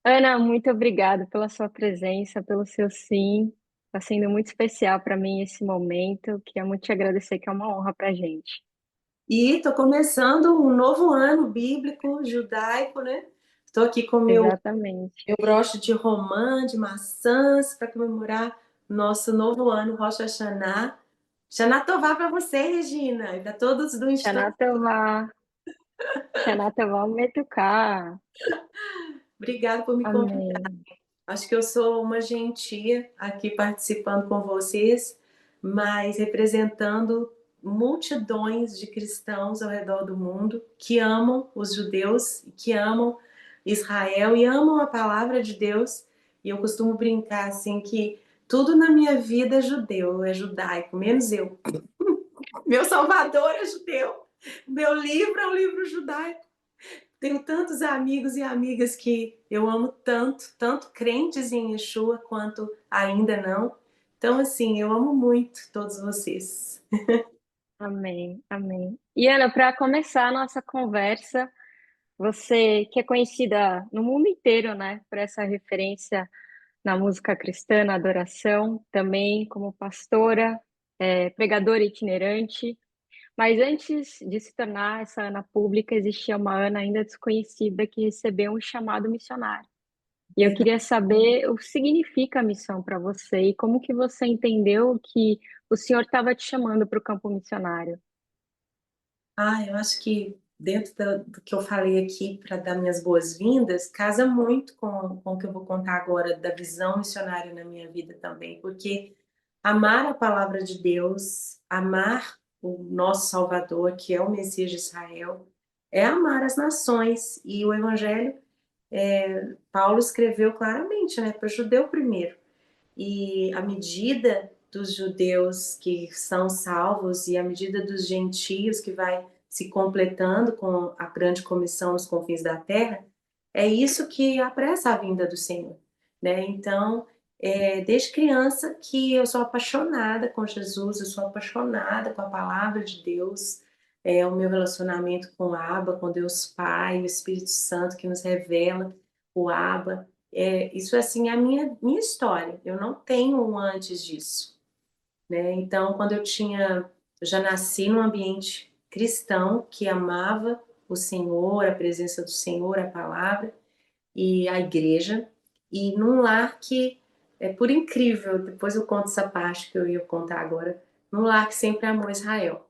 Ana, muito obrigada pela sua presença, pelo seu sim. Está sendo muito especial para mim esse momento. Queria muito te agradecer, que é uma honra para a gente. E estou começando um novo ano bíblico, judaico, né? Estou aqui com Exatamente. meu broche de romã, de maçãs, para comemorar nosso novo ano, Rosh Hashanah. Shana Tová para você, Regina, e para todos do Instituto. Shana Tova, Shana Tova Metuká. Obrigada por me convidar. Amém. Acho que eu sou uma gentia aqui participando com vocês, mas representando multidões de cristãos ao redor do mundo que amam os judeus, que amam Israel e amam a palavra de Deus. E eu costumo brincar assim que tudo na minha vida é judeu, é judaico, menos eu. Meu Salvador é judeu. Meu livro é um livro judaico. Tenho tantos amigos e amigas que eu amo tanto, tanto crentes em Yeshua quanto ainda não. Então, assim, eu amo muito todos vocês. Amém. Amém. E Ana, para começar a nossa conversa, você que é conhecida no mundo inteiro, né, por essa referência na música cristã, na adoração, também como pastora, pregadora itinerante. Mas antes de se tornar essa Ana pública, existia uma Ana ainda desconhecida que recebeu um chamado missionário. E eu Verdade. queria saber o que significa a missão para você e como que você entendeu que o Senhor estava te chamando para o campo missionário. Eu acho que dentro do que eu falei aqui para dar minhas boas-vindas, casa muito com o que eu vou contar agora da visão missionária na minha vida também, porque amar a palavra de Deus, amar o nosso Salvador, que é o Messias de Israel, é amar as nações. E o Evangelho, Paulo escreveu claramente, né, para o judeu primeiro. E a medida dos judeus que são salvos e a medida dos gentios que vai se completando com a grande comissão nos confins da terra, é isso que apressa a vinda do Senhor, né? Então, desde criança que eu sou apaixonada com Jesus, eu sou apaixonada com a palavra de Deus, o meu relacionamento com o Abba, com Deus Pai, o Espírito Santo que nos revela o Abba. Isso assim é a minha história. Eu não tenho um antes disso, né? Então, quando eu já nasci num ambiente cristão que amava o Senhor, a presença do Senhor, a palavra e a igreja, e num lar que é por incrível, depois eu conto essa parte que eu ia contar agora, num lar que sempre amou Israel.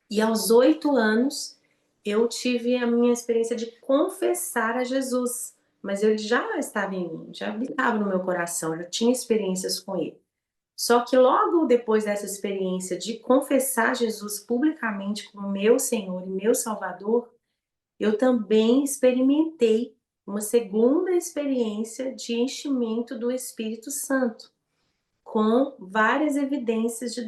E aos 8 anos eu tive a minha experiência de confessar a Jesus, mas ele já estava em mim, já habitava no meu coração, eu já tinha experiências com ele. Só que logo depois dessa experiência de confessar Jesus publicamente como meu Senhor e meu Salvador, eu também experimentei uma segunda experiência de enchimento do Espírito Santo, com várias evidências de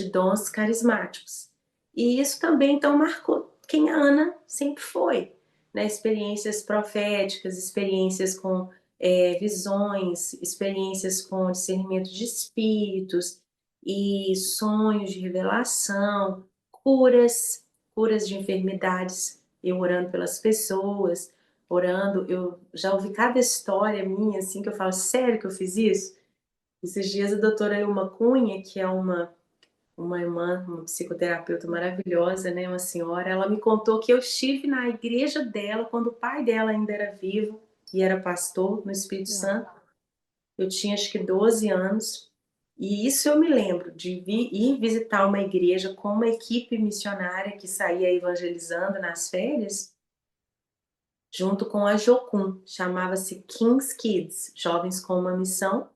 dons carismáticos. E isso também então marcou quem a Ana sempre foi, né? Experiências proféticas, experiências com visões, experiências com discernimento de espíritos e sonhos de revelação, curas de enfermidades, eu orando pelas pessoas, orando, eu já ouvi cada história minha assim que eu falo, sério que eu fiz isso? Esses dias a doutora Ilma Cunha, que é uma irmã, uma psicoterapeuta maravilhosa, né, uma senhora, ela me contou que eu estive na igreja dela quando o pai dela ainda era vivo e era pastor no Espírito Santo. Uau. Eu tinha acho que 12 anos. E isso eu me lembro de ir visitar uma igreja com uma equipe missionária que saía evangelizando nas férias, junto com a Jocum, chamava-se King's Kids, Jovens com uma Missão,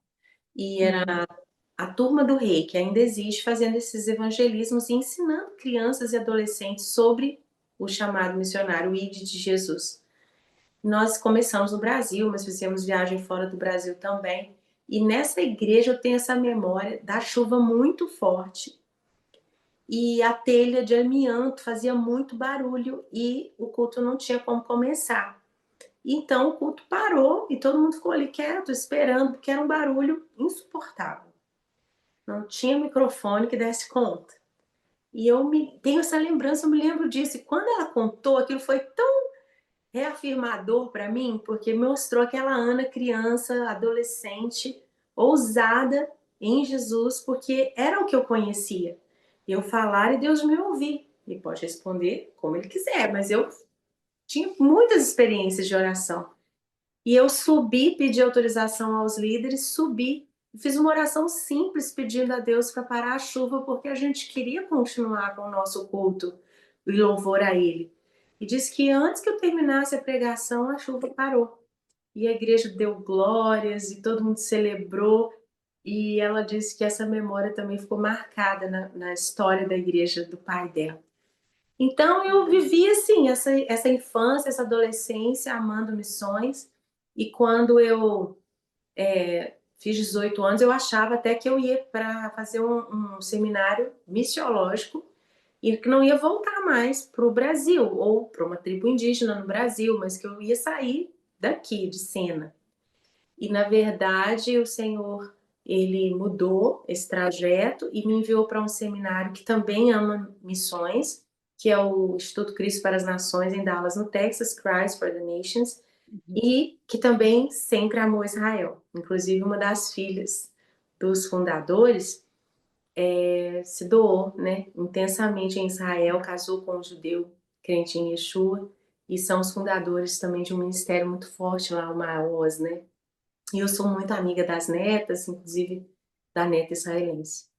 e era Hum. a Turma do Rei, que ainda existe, fazendo esses evangelismos e ensinando crianças e adolescentes sobre o chamado missionário, o ID de Jesus. Nós começamos no Brasil, mas fizemos viagem fora do Brasil também. E nessa igreja eu tenho essa memória da chuva muito forte e a telha de amianto fazia muito barulho e o culto não tinha como começar. Então o culto parou e todo mundo ficou ali quieto, esperando, porque era um barulho insuportável. Não tinha microfone que desse conta. E tenho essa lembrança, eu me lembro disso. E quando ela contou, aquilo foi tão reafirmador para mim, porque mostrou aquela Ana criança, adolescente, ousada em Jesus, porque era o que eu conhecia. Eu falar e Deus me ouvir. Ele pode responder como ele quiser, mas eu tinha muitas experiências de oração. E eu subi, pedi autorização aos líderes, subi, fiz uma oração simples pedindo a Deus para parar a chuva, porque a gente queria continuar com o nosso culto e louvor a Ele. E disse que antes que eu terminasse a pregação, a chuva parou. E a igreja deu glórias e todo mundo celebrou. E ela disse que essa memória também ficou marcada na história da igreja do pai dela. Então eu vivi assim, essa infância, essa adolescência, amando missões. E quando eu fiz 18 anos, eu achava até que eu ia para fazer um seminário missiológico e que não ia voltar mais para o Brasil ou para uma tribo indígena no Brasil, mas que eu ia sair daqui, de Sena. E na verdade o Senhor, ele mudou esse trajeto e me enviou para um seminário que também ama missões, que é o Instituto Cristo para as Nações em Dallas, no Texas, Christ for the Nations, e que também sempre amou Israel. Inclusive uma das filhas dos fundadores se doou, né, intensamente em Israel, casou com um judeu crente em Yeshua, e são os fundadores também de um ministério muito forte lá, o Maoz, né? E eu sou muito amiga das netas, inclusive da neta israelense.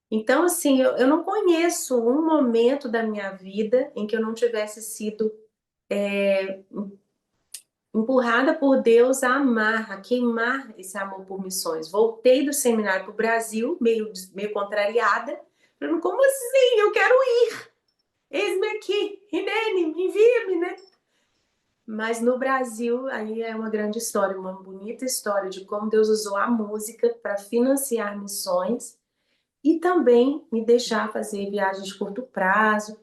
Então, assim, eu não conheço um momento da minha vida em que eu não tivesse sido empurrada por Deus a amar, a queimar esse amor por missões. Voltei do seminário para o Brasil, meio contrariada, falando, como assim? Eu quero ir! Eis-me aqui, Rinene, envia-me, né? Mas no Brasil, aí é uma grande história, uma bonita história de como Deus usou a música para financiar missões e também me deixar fazer viagens de curto prazo,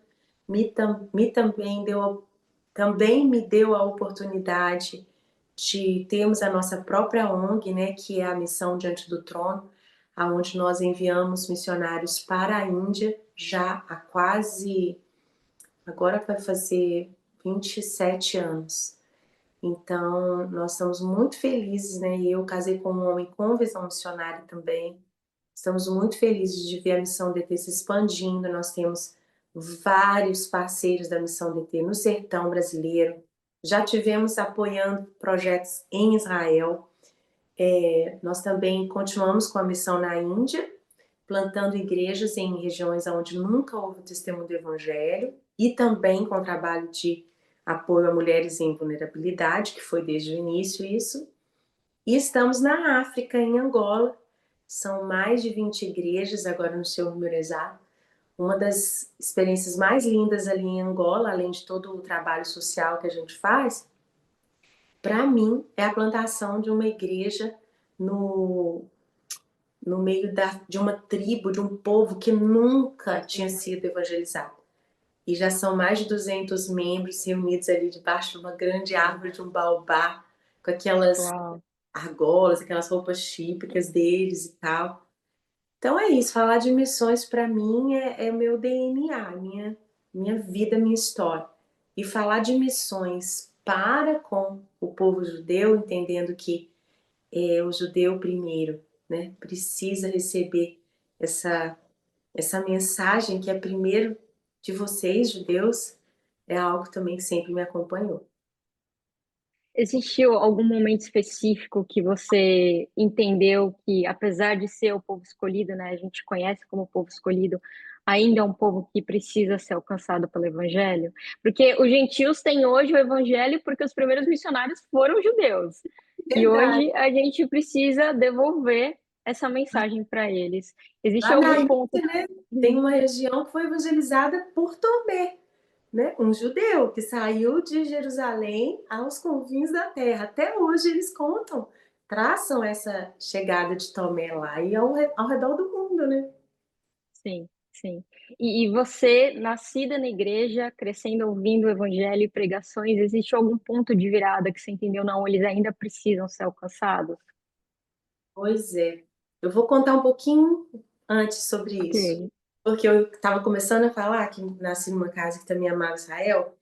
também me deu a oportunidade de termos a nossa própria ONG, né, que é a Missão Diante do Trono, aonde nós enviamos missionários para a Índia já há quase, agora vai fazer 27 anos. Então, nós estamos muito felizes, né? E eu casei com um homem com visão missionária também. Estamos muito felizes de ver a Missão DT se expandindo. Nós temos vários parceiros da Missão DT no sertão brasileiro. Já tivemos apoiando projetos em Israel. Nós também continuamos com a missão na Índia, plantando igrejas em regiões onde nunca houve testemunho do Evangelho e também com trabalho de apoio a mulheres em vulnerabilidade, que foi desde o início isso. E estamos na África, em Angola. São mais de 20 igrejas, agora no seu número exato. Uma das experiências mais lindas ali em Angola, além de todo o trabalho social que a gente faz, para mim, é a plantação de uma igreja no, no meio de uma tribo, de um povo que nunca tinha sido evangelizado. E já são mais de 200 membros reunidos ali debaixo de uma grande árvore de um baobá, com aquelas Uau. argolas, aquelas roupas típicas deles e tal. Então é isso, falar de missões para mim é meu DNA, minha vida, minha história. E falar de missões para com o povo judeu, entendendo que o judeu primeiro, né, precisa receber essa, essa mensagem que é primeiro de vocês, judeus, é algo também que sempre me acompanhou. Existiu algum momento específico que você entendeu que, apesar de ser o povo escolhido, né, a gente conhece como povo escolhido, ainda é um povo que precisa ser alcançado pelo evangelho? Porque os gentios têm hoje o evangelho porque os primeiros missionários foram judeus. E Verdade. hoje a gente precisa devolver essa mensagem para eles. Existe Lá na algum Índia, ponto? né, tem uma região que foi evangelizada por Tomé, né? Um judeu que saiu de Jerusalém aos confins da terra. Até hoje eles contam, traçam essa chegada de Tomé lá e ao redor do mundo, né? Sim, sim. E você, nascida na igreja, crescendo ouvindo o evangelho e pregações, existe algum ponto de virada que você entendeu? Não, eles ainda precisam ser alcançados? Pois é. Eu vou contar um pouquinho antes sobre Ok. isso. Porque eu estava começando a falar que nasci numa casa que também amava Israel.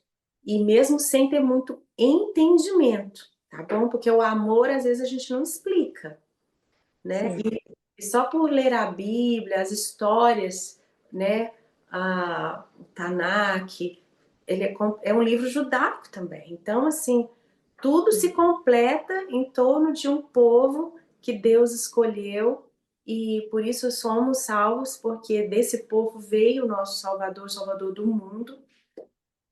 e mesmo sem ter muito entendimento, tá bom? Porque o amor, às vezes, a gente não explica, né? Sim. E só por ler a Bíblia, as histórias, né? O Tanakh, é um livro judaico também. Então, assim, tudo se completa em torno de um povo que Deus escolheu e por isso somos salvos, porque desse povo veio o nosso Salvador, Salvador do mundo.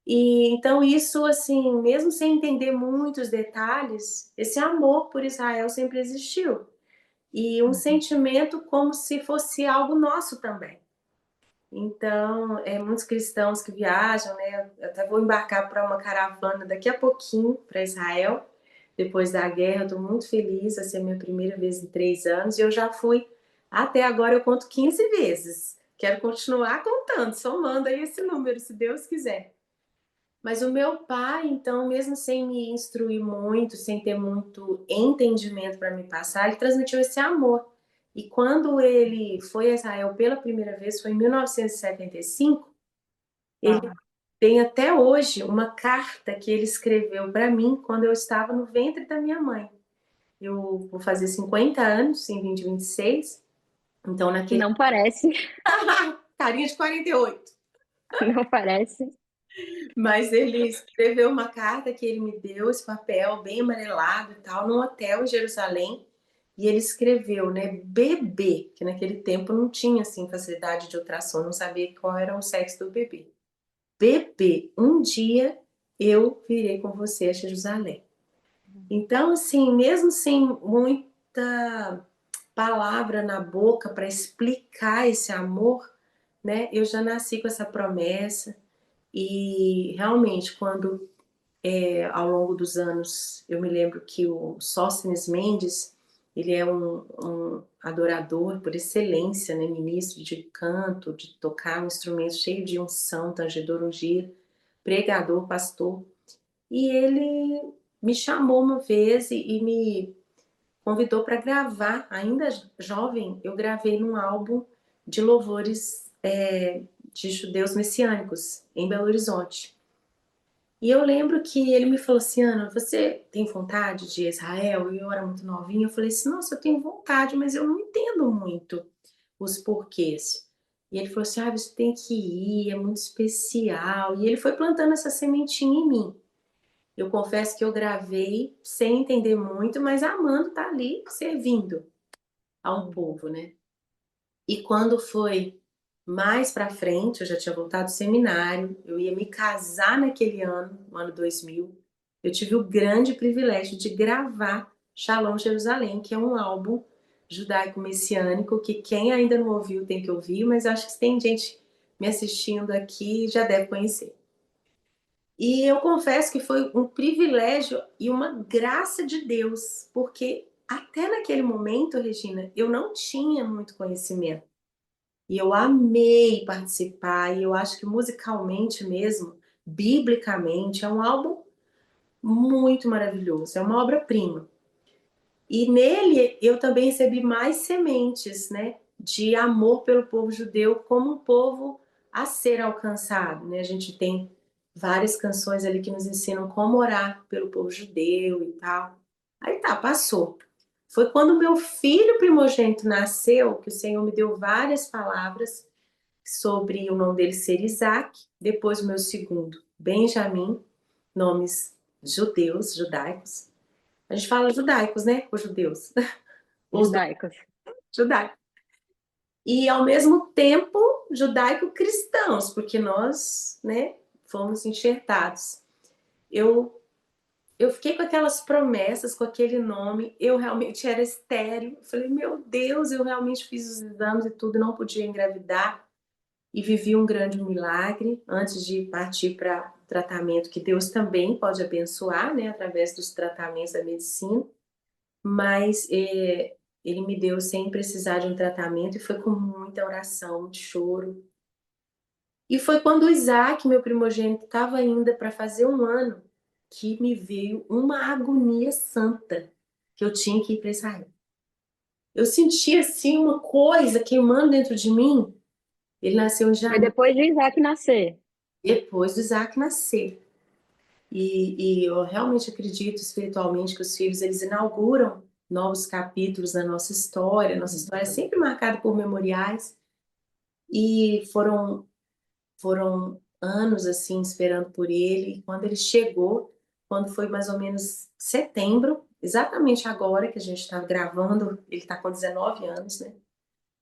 E então isso, assim, mesmo sem entender muitos detalhes, esse amor por Israel sempre existiu. E um Uhum. sentimento como se fosse algo nosso também. Então, muitos cristãos que viajam, né? Eu até vou embarcar para uma caravana daqui a pouquinho para Israel, depois da guerra. Estou muito feliz, vai ser a minha primeira vez em 3 anos, e eu já fui, até agora eu conto 15 vezes. Quero continuar contando, somando aí esse número, se Deus quiser. Mas o meu pai, então, mesmo sem me instruir muito, sem ter muito entendimento para me passar, ele transmitiu esse amor. E quando ele foi a Israel pela primeira vez, foi em 1975, ele Tá. tem até hoje uma carta que ele escreveu para mim quando eu estava no ventre da minha mãe. Eu vou fazer 50 anos em 2026, então naquele Não parece, carinha de 48. não parece. Mas ele escreveu uma carta que ele me deu, esse papel bem amarelado e tal, num hotel em Jerusalém. E ele escreveu, né, bebê, que naquele tempo não tinha assim facilidade de ultrassom, não sabia qual era o sexo do bebê. Bebê, um dia eu virei com você a Jerusalém. Então, assim, mesmo sem muita palavra na boca para explicar esse amor, né, eu já nasci com essa promessa. E realmente, quando ao longo dos anos, eu me lembro que o Sóstenes Mendes, ele é um adorador por excelência, né? Ministro de canto, de tocar um instrumento cheio de unção, tangedor, ungir, pregador, pastor. E ele me chamou uma vez e me convidou para gravar, ainda jovem, eu gravei num álbum de louvores de judeus messiânicos em Belo Horizonte. E eu lembro que ele me falou assim, Ana, você tem vontade de Israel? E eu era muito novinha, eu falei assim, nossa, eu tenho vontade, mas eu não entendo muito os porquês. E ele falou assim, você tem que ir, é muito especial. E ele foi plantando essa sementinha em mim. Eu confesso que eu gravei sem entender muito, mas amando estar ali servindo a um povo, né? E quando foi mais para frente, eu já tinha voltado do seminário, eu ia me casar naquele ano, no ano 2000. Eu tive o grande privilégio de gravar Shalom Jerusalém, que é um álbum judaico-messiânico que quem ainda não ouviu tem que ouvir, mas acho que tem gente me assistindo aqui já deve conhecer. E eu confesso que foi um privilégio e uma graça de Deus, porque até naquele momento, Regina, eu não tinha muito conhecimento. E eu amei participar, e eu acho que musicalmente mesmo, biblicamente, é um álbum muito maravilhoso, é uma obra-prima. E nele eu também recebi mais sementes, né, de amor pelo povo judeu como um povo a ser alcançado, né? A gente tem várias canções ali que nos ensinam como orar pelo povo judeu e tal. Aí tá, passou. Foi quando meu filho primogênito nasceu que o Senhor me deu várias palavras sobre o nome dele ser Isaac, depois o meu segundo, Benjamim, nomes judeus, judaicos. A gente fala judaicos, né? Os judeus. Os dois Judaicos. judaicos. E ao mesmo tempo judaico-cristãos, porque nós, né, fomos enxertados. Eu eu fiquei com aquelas promessas, com aquele nome. Eu realmente era estéril. Falei, meu Deus, eu realmente fiz os exames e tudo, não podia engravidar. E vivi um grande milagre antes de partir para o tratamento que Deus também pode abençoar, né, através dos tratamentos da medicina, mas ele me deu sem precisar de um tratamento e foi com muita oração, muito choro. E foi quando o Isaac, meu primogênito, estava ainda para fazer um ano que me veio uma agonia santa que eu tinha que ir para Israel. Eu senti assim uma coisa queimando dentro de mim. Ele nasceu em Foi janeiro, depois de Isaac nascer. depois do Isaac nascer. E eu realmente acredito espiritualmente que os filhos, eles inauguram novos capítulos na nossa história. Nossa história é sempre marcada por memoriais. E foram anos assim esperando por ele. E quando ele chegou, quando foi mais ou menos setembro, exatamente agora que a gente está gravando, ele está com 19 anos, né?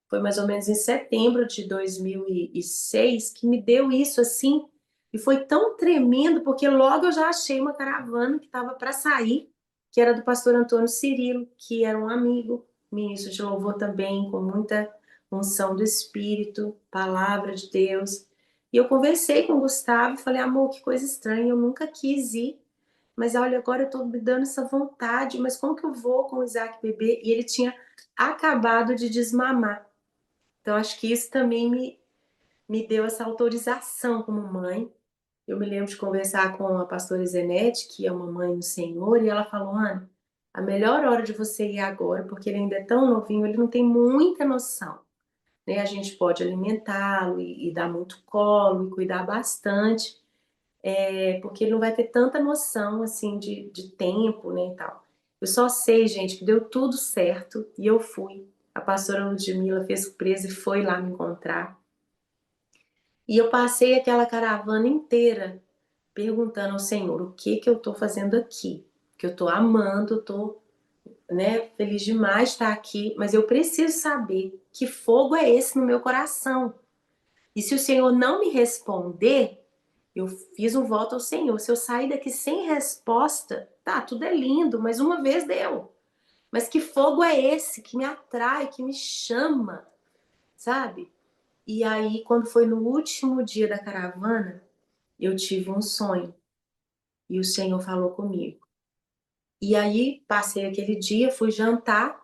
Foi mais ou menos em setembro de 2006 que me deu isso assim. E foi tão tremendo, porque logo eu já achei uma caravana que estava para sair, que era do pastor Antônio Cirilo, que era um amigo, ministro de louvor também, com muita unção do Espírito, palavra de Deus. E eu conversei com o Gustavo e falei, amor, que coisa estranha, eu nunca quis ir, mas olha, agora eu estou me dando essa vontade, mas como que eu vou com o Isaac bebê? E ele tinha acabado de desmamar. Então, acho que isso também me deu essa autorização como mãe. Eu me lembro de conversar com a pastora Zenete, que é uma mãe no Senhor, e ela falou, Ana, a melhor hora de você ir agora, porque ele ainda é tão novinho, ele não tem muita noção, né? A gente pode alimentá-lo e dar muito colo e cuidar bastante, porque ele não vai ter tanta noção, assim, de tempo, né, e tal. Eu só sei, gente, que deu tudo certo e eu fui. A pastora Ludmila fez surpresa e foi lá me encontrar. E eu passei aquela caravana inteira perguntando ao Senhor o que que eu estou fazendo aqui, que eu estou amando, estou, né, feliz demais de estar aqui, mas eu preciso saber que fogo é esse no meu coração. E se o Senhor não me responder, eu fiz um voto ao Senhor. Se eu sair daqui sem resposta, tá, tudo é lindo, mas uma vez deu. Mas que fogo é esse que me atrai, que me chama, sabe? E aí, quando foi no último dia da caravana, eu tive um sonho e o Senhor falou comigo. E aí, passei aquele dia, fui jantar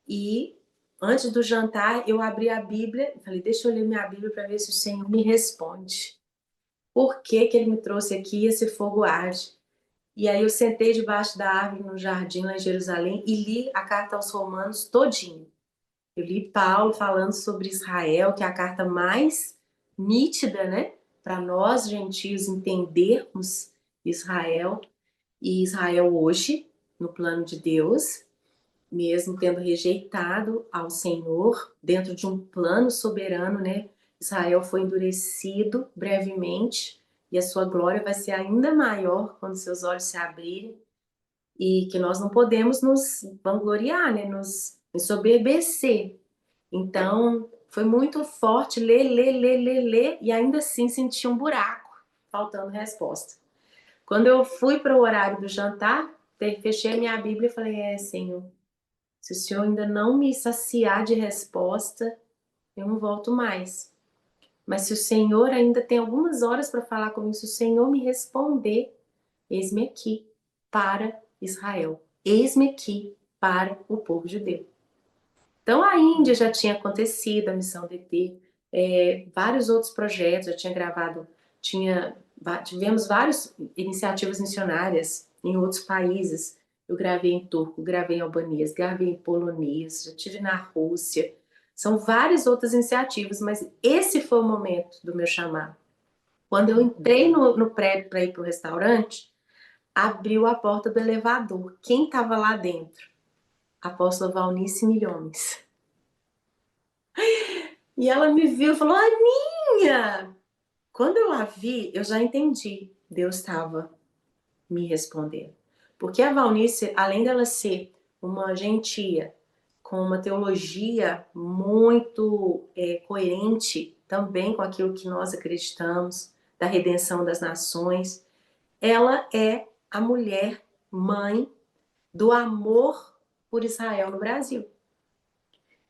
e antes do jantar eu abri a Bíblia e falei: deixa eu ler minha Bíblia para ver se o Senhor me responde. Por que que ele me trouxe aqui esse fogo arde? E aí eu sentei debaixo da árvore no jardim lá em Jerusalém e li a carta aos Romanos todinho. Eu li Paulo falando sobre Israel, que é a carta mais nítida, né? Para nós, gentios, entendermos Israel. E Israel hoje, no plano de Deus, mesmo tendo rejeitado ao Senhor, dentro de um plano soberano, né? Israel foi endurecido brevemente e a sua glória vai ser ainda maior quando seus olhos se abrirem e que nós não podemos nos vangloriar, né? Nos ensoberbecer. Então, foi muito forte ler, e ainda assim senti um buraco, faltando resposta. Quando eu fui para o horário do jantar, fechei a minha Bíblia e falei: Senhor, se o Senhor ainda não me saciar de resposta, eu não volto mais. Mas se o Senhor ainda tem algumas horas para falar comigo, se o Senhor me responder, eis-me aqui para Israel, eis-me aqui para o povo judeu. Então a Índia já tinha acontecido, a missão DT, vários outros projetos, eu tinha gravado, tivemos várias iniciativas missionárias em outros países. Eu gravei em turco, gravei em albanês, gravei em polonês, já tive na Rússia. São várias outras iniciativas, mas esse foi o momento do meu chamado. Quando eu entrei no prédio para ir para o restaurante, abriu a porta do elevador. Quem estava lá dentro? A apóstola Valnice Milhões. E ela me viu e falou: Aninha! Quando eu a vi, eu já entendi. Deus estava me respondendo. Porque a Valnice, além dela ser uma gentia, com uma teologia muito coerente também com aquilo que nós acreditamos, da redenção das nações, ela é a mulher mãe do amor por Israel no Brasil.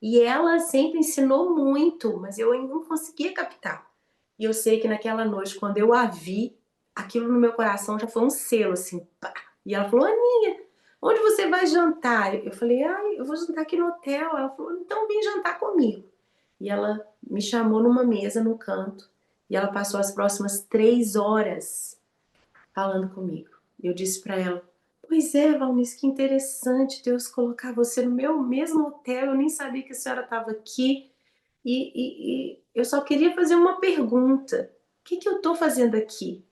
E ela sempre ensinou muito, mas eu ainda não conseguia captar. E eu sei que naquela noite, quando eu a vi, aquilo no meu coração já foi um selo, assim, pá. E ela falou: Aninha, onde você vai jantar? Eu falei: eu vou jantar aqui no hotel. Ela falou: então vem jantar comigo. E ela me chamou numa mesa no canto. E ela passou as próximas 3 horas falando comigo. Eu disse para ela: pois é, Valnice, que interessante Deus colocar você no meu mesmo hotel. Eu nem sabia que a senhora estava aqui. E eu só queria fazer uma pergunta: o que eu estou fazendo aqui?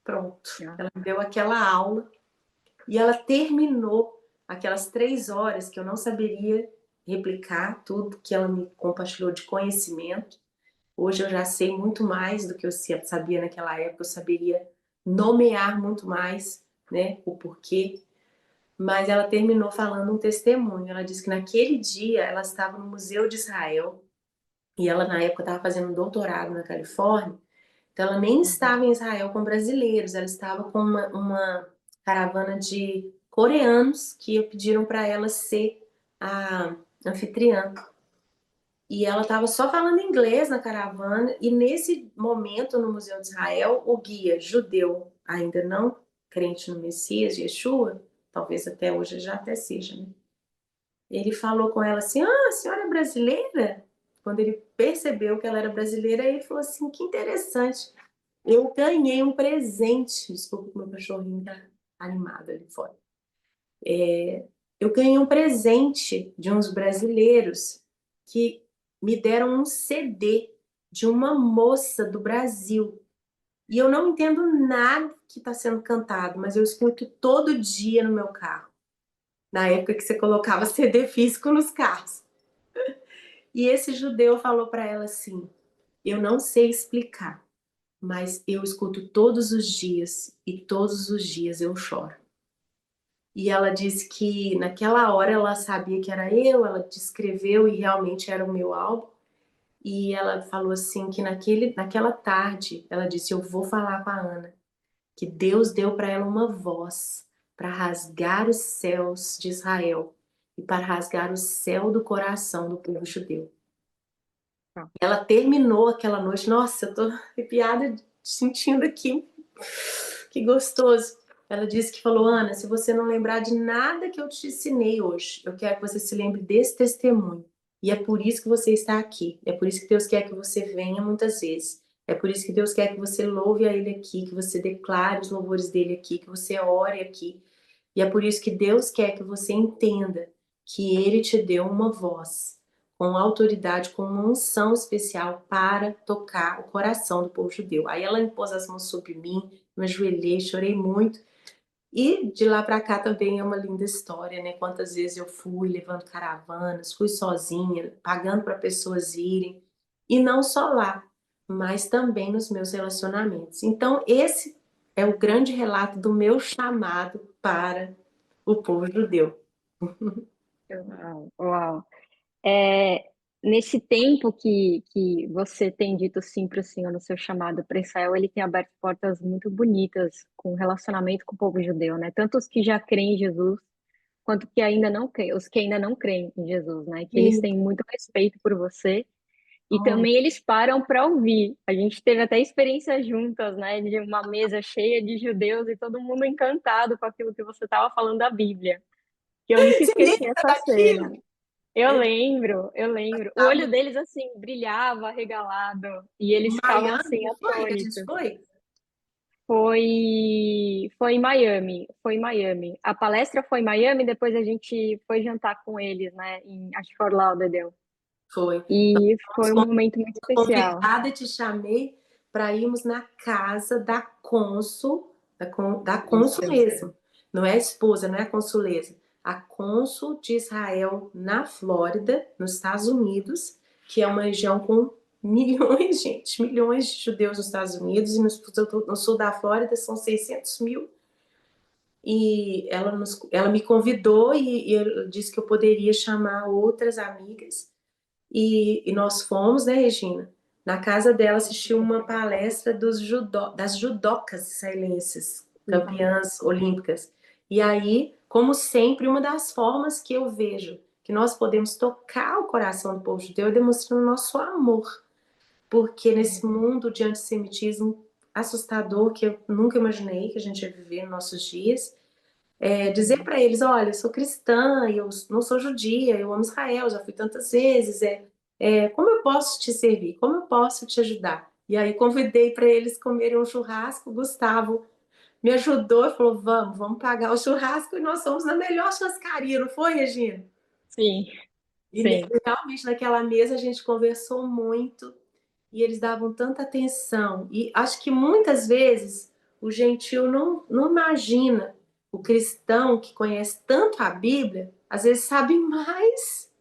Pronto. Ah, Ela me deu aquela aula e ela terminou aquelas 3 horas que eu não saberia replicar tudo que ela me compartilhou de conhecimento. Hoje eu já sei muito mais do que eu sabia naquela época, eu saberia nomear muito mais, né, o porquê. Mas ela terminou falando um testemunho. Ela disse que naquele dia ela estava no Museu de Israel e ela na época estava fazendo um doutorado na Califórnia. Então ela nem uhum. estava em Israel com brasileiros, ela estava com uma caravana de coreanos que pediram para ela ser a anfitriã. E ela estava só falando inglês na caravana, e nesse momento no Museu de Israel, o guia judeu, ainda não crente no Messias, Yeshua, talvez até hoje já até seja, né? Ele falou com ela assim: Ah, a senhora é brasileira? Quando ele percebeu que ela era brasileira, ele falou assim: Que interessante. Eu ganhei um presente. Desculpa que meu cachorrinho tá animado ali fora. Eu ganhei um presente de uns brasileiros que me deram um CD de uma moça do Brasil. E eu não entendo nada que está sendo cantado, mas eu escuto todo dia no meu carro. Na época que você colocava CD físico nos carros. E esse judeu falou para ela assim: Eu não sei explicar, mas eu escuto todos os dias e todos os dias eu choro. E ela disse que naquela hora ela sabia que era eu, ela descreveu e realmente era o meu álbum. E ela falou assim que naquela tarde, ela disse: Eu vou falar com a Ana, que Deus deu para ela uma voz para rasgar os céus de Israel e para rasgar o céu do coração do povo judeu. Tá. Ela terminou aquela noite, nossa, eu tô arrepiada sentindo aqui, que gostoso. Ela disse que falou: Ana, se você não lembrar de nada que eu te ensinei hoje, eu quero que você se lembre desse testemunho. E é por isso que você está aqui. É por isso que Deus quer que você venha muitas vezes. É por isso que Deus quer que você louve a Ele aqui, que você declare os louvores dele aqui, que você ore aqui. E é por isso que Deus quer que você entenda que Ele te deu uma voz com autoridade, com uma unção especial para tocar o coração do povo judeu. Aí ela impôs as mãos sobre mim, me ajoelhei, chorei muito. E de lá para cá também é uma linda história, né? Quantas vezes eu fui levando caravanas, fui sozinha, pagando para pessoas irem. E não só lá, mas também nos meus relacionamentos. Então, esse é o grande relato do meu chamado para o povo judeu. Uau, uau. É, nesse tempo que você tem dito sim para o Senhor no seu chamado para Israel, ele tem aberto portas muito bonitas com relacionamento com o povo judeu, né? Tanto os que já creem em Jesus, quanto que ainda não creem, os que ainda não creem em Jesus, né? Que eles E, têm muito respeito por você e oh, também eles param para ouvir. A gente teve até experiências juntas, né? De uma mesa cheia de judeus e todo mundo encantado com aquilo que você estava falando da Bíblia. Que eu nunca você esqueci lembra essa cena. daquilo? Eu É, lembro, eu lembro. O olho tava deles, assim, brilhava, arregalado, e eles em ficavam, Miami, assim, não foi que a gente atônitos. foi? Foi em Miami, foi em Miami. A palestra foi em Miami, depois a gente foi jantar com eles, né, acho que Fort Lauderdale. Foi. E Fomos foi um momento muito especial. convidada, te chamei para irmos na casa da cônsul, da cônsul Isso. mesmo. Não é a esposa, não é a consuleza. A cônsul de Israel na Flórida, nos Estados Unidos, que é uma região com milhões, gente, milhões de judeus nos Estados Unidos, e no sul da Flórida são 600 mil. E ela me convidou e eu disse que eu poderia chamar outras amigas. E nós fomos, né, Regina? Na casa dela assistiu uma palestra das judocas israelenses, Uhum. campeãs olímpicas. E aí, como sempre, uma das formas que eu vejo que nós podemos tocar o coração do povo judeu é demonstrando nosso amor. Porque nesse mundo de antissemitismo assustador que eu nunca imaginei que a gente ia viver nos nossos dias, dizer Uhum. para eles, olha, eu sou cristã, eu não sou judia, eu amo Israel, já fui tantas vezes, como eu posso te servir? Como eu posso te ajudar? E aí convidei para eles comerem um churrasco, o Gustavo me ajudou e falou, vamos pagar o churrasco, e nós fomos na melhor churrascaria, não foi, Regina? Sim, E sim. realmente naquela mesa a gente conversou muito, e eles davam tanta atenção. E acho que muitas vezes o gentil não imagina. O cristão que conhece tanto a Bíblia, às vezes sabe mais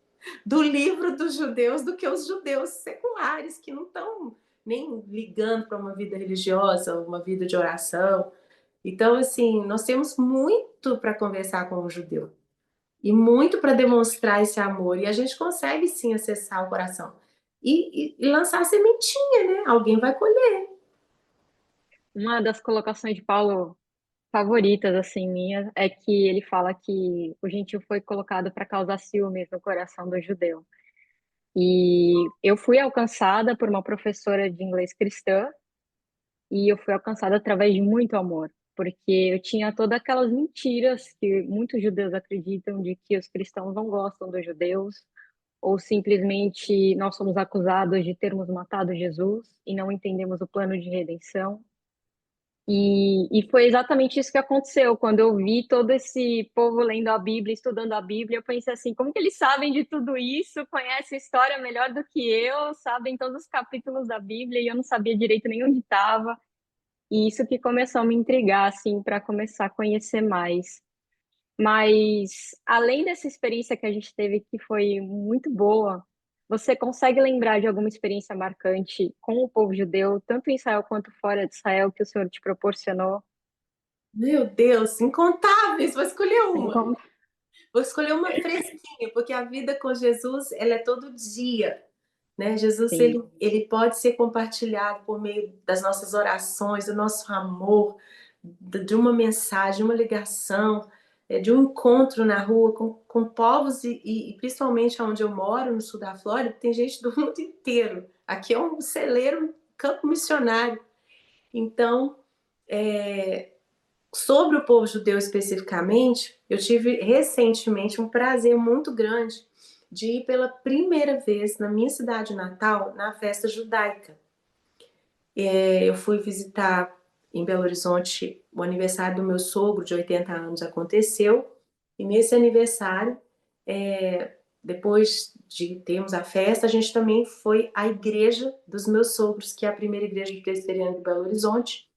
do livro dos judeus do que os judeus seculares, que não estão nem ligando para uma vida religiosa, uma vida de oração. Então, assim, nós temos muito para conversar com o judeu e muito para demonstrar esse amor. E a gente consegue sim acessar o coração e lançar a sementinha, né? Alguém vai colher. Uma das colocações de Paulo favoritas, assim, minha, é que ele fala que o gentil foi colocado para causar ciúmes no coração do judeu. E eu fui alcançada por uma professora de inglês cristã, e eu fui alcançada através de muito amor, porque eu tinha todas aquelas mentiras que muitos judeus acreditam de que os cristãos não gostam dos judeus, ou simplesmente nós somos acusados de termos matado Jesus e não entendemos o plano de redenção. E foi exatamente isso que aconteceu. Quando eu vi todo esse povo lendo a Bíblia, estudando a Bíblia, eu pensei assim: como que eles sabem de tudo isso, conhecem a história melhor do que eu, sabem todos os capítulos da Bíblia e eu não sabia direito nem onde estava. E isso que começou a me intrigar, assim, para começar a conhecer mais. Mas, além dessa experiência que a gente teve, que foi muito boa, você consegue lembrar de alguma experiência marcante com o povo judeu, tanto em Israel quanto fora de Israel, que o Senhor te proporcionou? Meu Deus, incontáveis, vou escolher Sem uma. contar. Vou escolher uma fresquinha, porque a vida com Jesus, ela é todo dia, né? Jesus, Sim. ele pode ser compartilhado por meio das nossas orações, do nosso amor, de uma mensagem, uma ligação, de um encontro na rua com povos e principalmente onde eu moro, no sul da Flórida, tem gente do mundo inteiro. Aqui é um celeiro, um campo missionário. Então, sobre o povo judeu especificamente, eu tive recentemente um prazer muito grande de ir pela primeira vez na minha cidade natal na festa judaica. Eu fui visitar em Belo Horizonte o aniversário do meu sogro, de 80 anos, aconteceu. E nesse aniversário, depois de termos a festa, a gente também foi à igreja dos meus sogros, que é a primeira igreja presbiteriana de Belo Horizonte,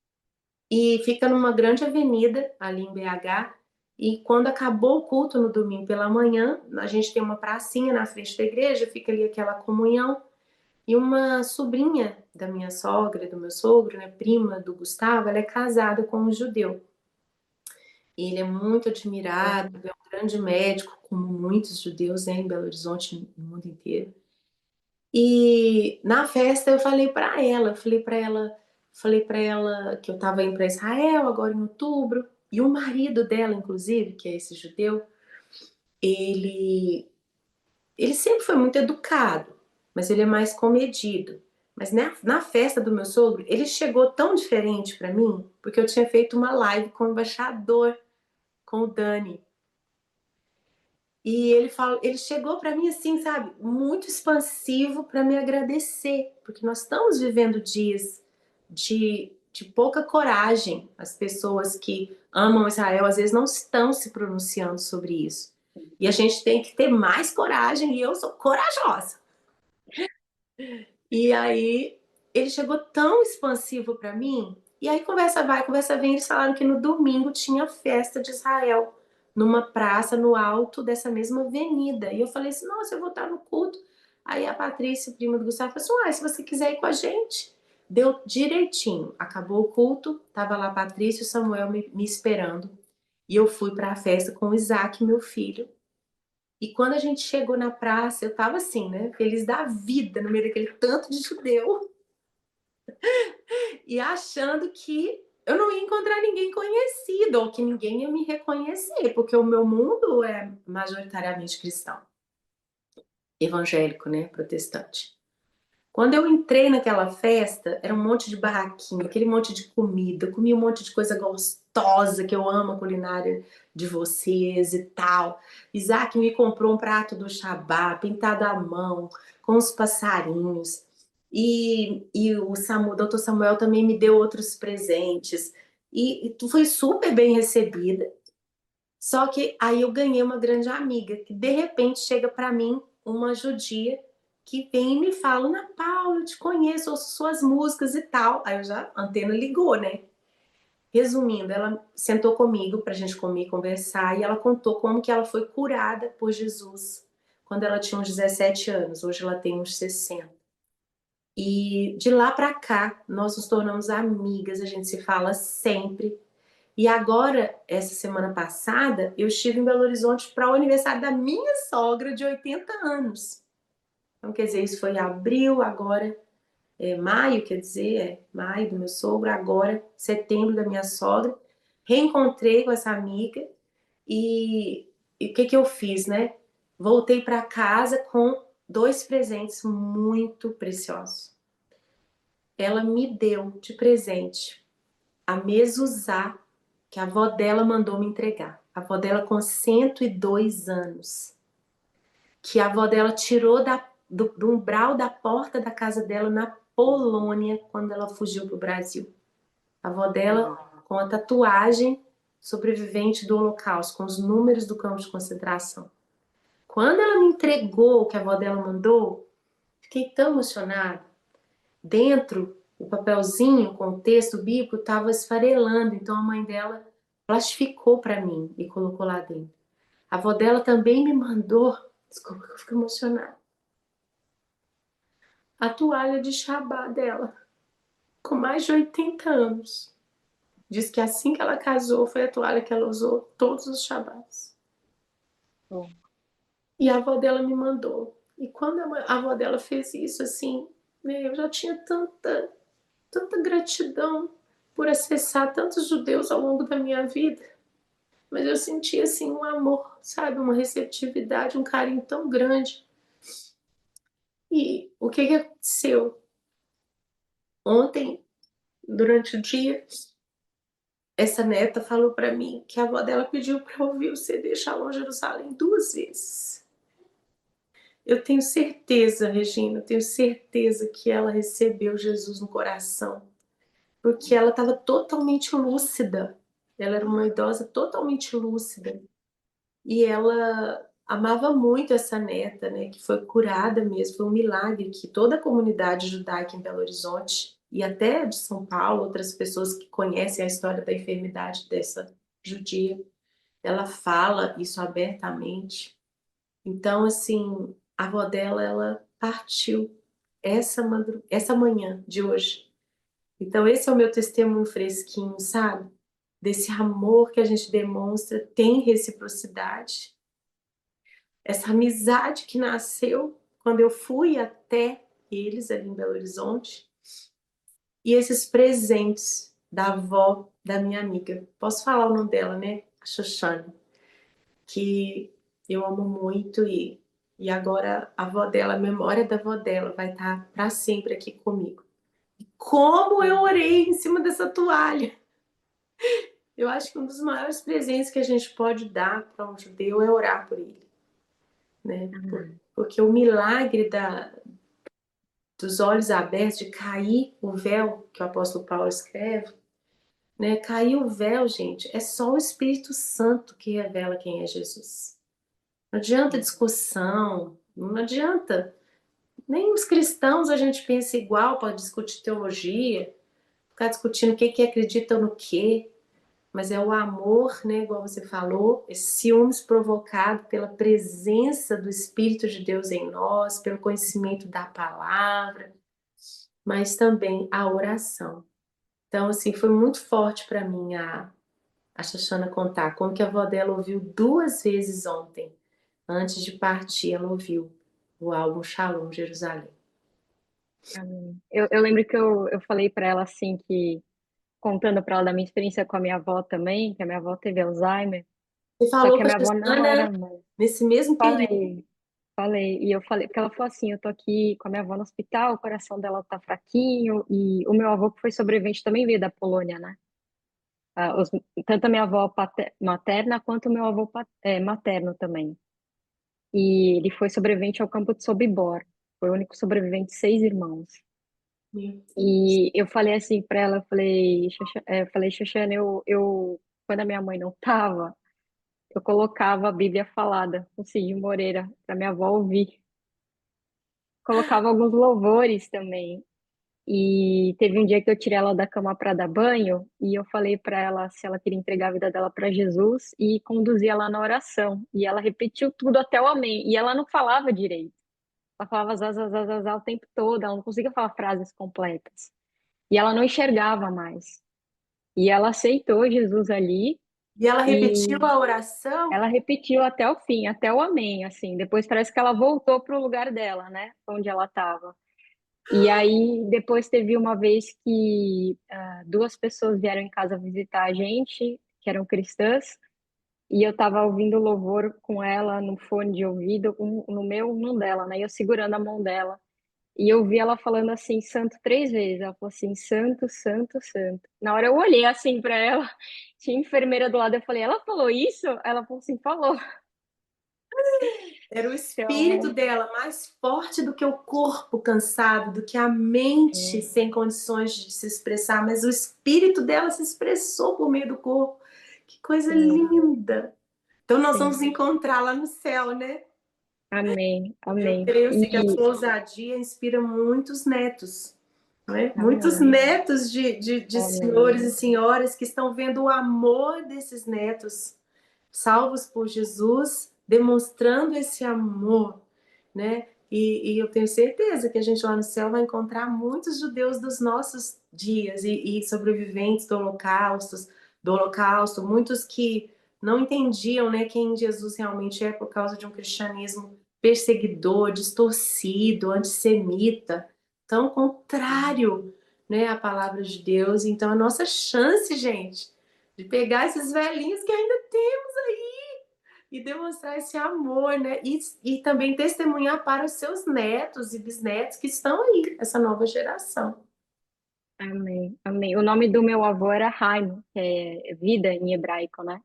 e fica numa grande avenida ali em BH. E quando acabou o culto no domingo pela manhã, a gente tem uma pracinha na frente da igreja, fica ali aquela comunhão. E uma sobrinha da minha sogra, do meu sogro, né, prima do Gustavo, ela é casada com um judeu. E ele é muito admirado, é um grande médico, como muitos judeus, né, em Belo Horizonte, no mundo inteiro. E na festa eu falei para ela que eu estava indo para Israel agora em outubro, e o marido dela, inclusive, que é esse judeu, ele ele sempre foi muito educado, mas ele é mais comedido. Mas na festa do meu sogro, ele chegou tão diferente para mim, porque eu tinha feito uma live com o embaixador, com o Dani. E ele chegou para mim assim, sabe, muito expansivo para me agradecer, porque nós estamos vivendo dias de pouca coragem. As pessoas que amam Israel às vezes não estão se pronunciando sobre isso. E a gente tem que ter mais coragem, e eu sou corajosa. E aí ele chegou tão expansivo para mim. E aí conversa vai, conversa vem, eles falaram que no domingo tinha festa de Israel numa praça no alto dessa mesma avenida. E eu falei assim: "Nossa, eu vou estar no culto". Aí a Patrícia, prima do Gustavo, falou assim: "Ah, se você quiser ir com a gente". Deu direitinho. Acabou o culto, tava lá a Patrícia e o Samuel me esperando. E eu fui para a festa com o Isaac, meu filho. E quando a gente chegou na praça, eu tava assim, né? Feliz da vida, no meio daquele tanto de judeu. E achando que eu não ia encontrar ninguém conhecido, ou que ninguém ia me reconhecer, porque o meu mundo é majoritariamente cristão, evangélico, né? Protestante. Quando eu entrei naquela festa, era um monte de barraquinha, aquele monte de comida, eu comi um monte de coisa gostosa, que eu amo a culinária de vocês e tal. Isaac me comprou um prato do Shabá, pintado à mão, com os passarinhos. E o doutor Samuel também me deu outros presentes. E tu foi super bem recebida. Só que aí eu ganhei uma grande amiga, que de repente chega para mim uma judia que vem e me fala: Ana Paula, eu te conheço, ouço suas músicas e tal. Aí eu já, a antena ligou, né? Resumindo, ela sentou comigo para a gente comer e conversar, e ela contou como que ela foi curada por Jesus quando ela tinha uns 17 anos. Hoje ela tem uns 60. E de lá para cá, nós nos tornamos amigas, a gente se fala sempre. E agora, essa semana passada, eu estive em Belo Horizonte para o aniversário da minha sogra de 80 anos. Então, quer dizer, isso foi em abril, agora é maio, quer dizer, é maio do meu sogro, agora setembro da minha sogra. Reencontrei com essa amiga e o que que eu fiz, né? Voltei para casa com dois presentes muito preciosos. Ela me deu de presente a mezuzá que a avó dela mandou me entregar. A avó dela com 102 anos. Que a avó dela tirou do umbral da porta da casa dela na Polônia quando ela fugiu para o Brasil. A avó dela com a tatuagem sobrevivente do Holocausto, com os números do campo de concentração. Quando ela me entregou o que a avó dela mandou, fiquei tão emocionada. Dentro, o papelzinho com o texto bíblico estava esfarelando, então a mãe dela plastificou para mim e colocou lá dentro. A avó dela também me mandou, desculpa que eu fico emocionada, a toalha de Shabá dela, com mais de 80 anos. Diz que assim que ela casou, foi a toalha que ela usou todos os Shabás. Bom, E a avó dela me mandou. E quando a avó dela fez isso, assim, né, eu já tinha tanta gratidão por acessar tantos judeus ao longo da minha vida. Mas eu senti, assim, um amor, sabe? Uma receptividade, um carinho tão grande. E o que que aconteceu? Ontem, durante o dia, essa neta falou para mim que a avó dela pediu para ouvir o CD Shalom Jerusalém 2 vezes. Eu tenho certeza, Regina, eu tenho certeza que ela recebeu Jesus no coração, porque ela estava totalmente lúcida. Ela era uma idosa totalmente lúcida. E ela amava muito essa neta, né, que foi curada mesmo, foi um milagre que toda a comunidade judaica em Belo Horizonte e até de São Paulo, outras pessoas que conhecem a história da enfermidade dessa judia, ela fala isso abertamente. Então, assim, a avó dela, ela partiu essa manhã de hoje. Então, esse é o meu testemunho fresquinho, sabe? Desse amor que a gente demonstra, tem reciprocidade. Essa amizade que nasceu quando eu fui até eles ali em Belo Horizonte e esses presentes da avó da minha amiga. Posso falar o nome dela, né? A Xoxane, que eu amo muito e agora a avó dela, a memória da avó dela vai estar para sempre aqui comigo. Como eu orei em cima dessa toalha! Eu acho que um dos maiores presentes que a gente pode dar para um judeu é orar por ele, né? Porque o milagre dos olhos abertos, de cair o véu, que o apóstolo Paulo escreve, né? Cair o véu, gente, é só o Espírito Santo que revela quem é Jesus. Não adianta discussão, não adianta. Nem os cristãos a gente pensa igual para discutir teologia, ficar discutindo o que que acredita no quê. Mas é o amor, né, igual você falou, esse ciúmes provocado pela presença do Espírito de Deus em nós, pelo conhecimento da palavra, mas também a oração. Então, assim, foi muito forte para mim a Xoxana contar como que a avó dela ouviu 2 vezes ontem. Antes de partir, ela ouviu o álbum Shalom Jerusalém. amém. Eu lembro que eu falei para ela assim que, contando para ela da minha experiência com a minha avó também, que a minha avó teve Alzheimer, Você só falou que a com a minha avó não Xoxana era mãe. nesse mesmo período. Falei, falei, e eu falei, porque ela falou assim, eu tô aqui com a minha avó no hospital, o coração dela tá fraquinho, e o meu avô que foi sobrevivente também veio da Polônia, né? Tanto a minha avó materna quanto o meu avô materno também. E ele foi sobrevivente ao campo de Sobibor, foi o único sobrevivente de 6 irmãos. Meu Deus. E eu falei assim para ela, eu falei, Xoxana, quando a minha mãe não tava, eu colocava a Bíblia falada, com Cid Moreira, para minha avó ouvir. Colocava alguns louvores também. E teve um dia que eu tirei ela da cama para dar banho e eu falei para ela se ela queria entregar a vida dela para Jesus e conduzir ela na oração. E ela repetiu tudo até o amém. E ela não falava direito. Ela falava zazazazazá o tempo todo, ela não conseguia falar frases completas. E ela não enxergava mais. E ela aceitou Jesus ali E ela repetiu e a oração? ela repetiu até o fim, até o amém, assim. Depois parece que ela voltou para o lugar dela, né? Onde ela estava. E aí, depois teve uma vez que duas pessoas vieram em casa visitar a gente, que eram cristãs, e eu tava ouvindo louvor com ela no fone de ouvido, no meu, no dela, né? E eu segurando a mão dela. E eu vi ela falando assim, santo 3 vezes. Ela falou assim, santo, santo, santo. Na hora eu olhei assim para ela, tinha enfermeira do lado, eu falei, ela falou isso? Ela falou assim, falou. Era o espírito Então, dela mais forte do que o corpo cansado, do que a mente é, sem condições de se expressar, mas o espírito dela se expressou por meio do corpo. Que coisa sim, linda! Então nós vamos sim. encontrar lá no céu, né? Amém, Eu amém. creio assim, que a E sua ousadia inspira muitos netos, né? Muitos amém, netos de senhores amém. e senhoras que estão vendo o amor desses netos salvos por Jesus, demonstrando esse amor, né? E eu tenho certeza que a gente lá no céu vai encontrar muitos judeus dos nossos dias e sobreviventes do Holocausto, muitos que não entendiam, né, quem Jesus realmente é por causa de um cristianismo perseguidor, distorcido, antissemita, tão contrário, né, à palavra de Deus. Então, a nossa chance, gente, de pegar esses velhinhos que ainda temos aí e demonstrar esse amor, né? E também testemunhar para os seus netos e bisnetos que estão aí, essa nova geração. Amém, amém. O nome do meu avô era Haim, que é vida em hebraico, né?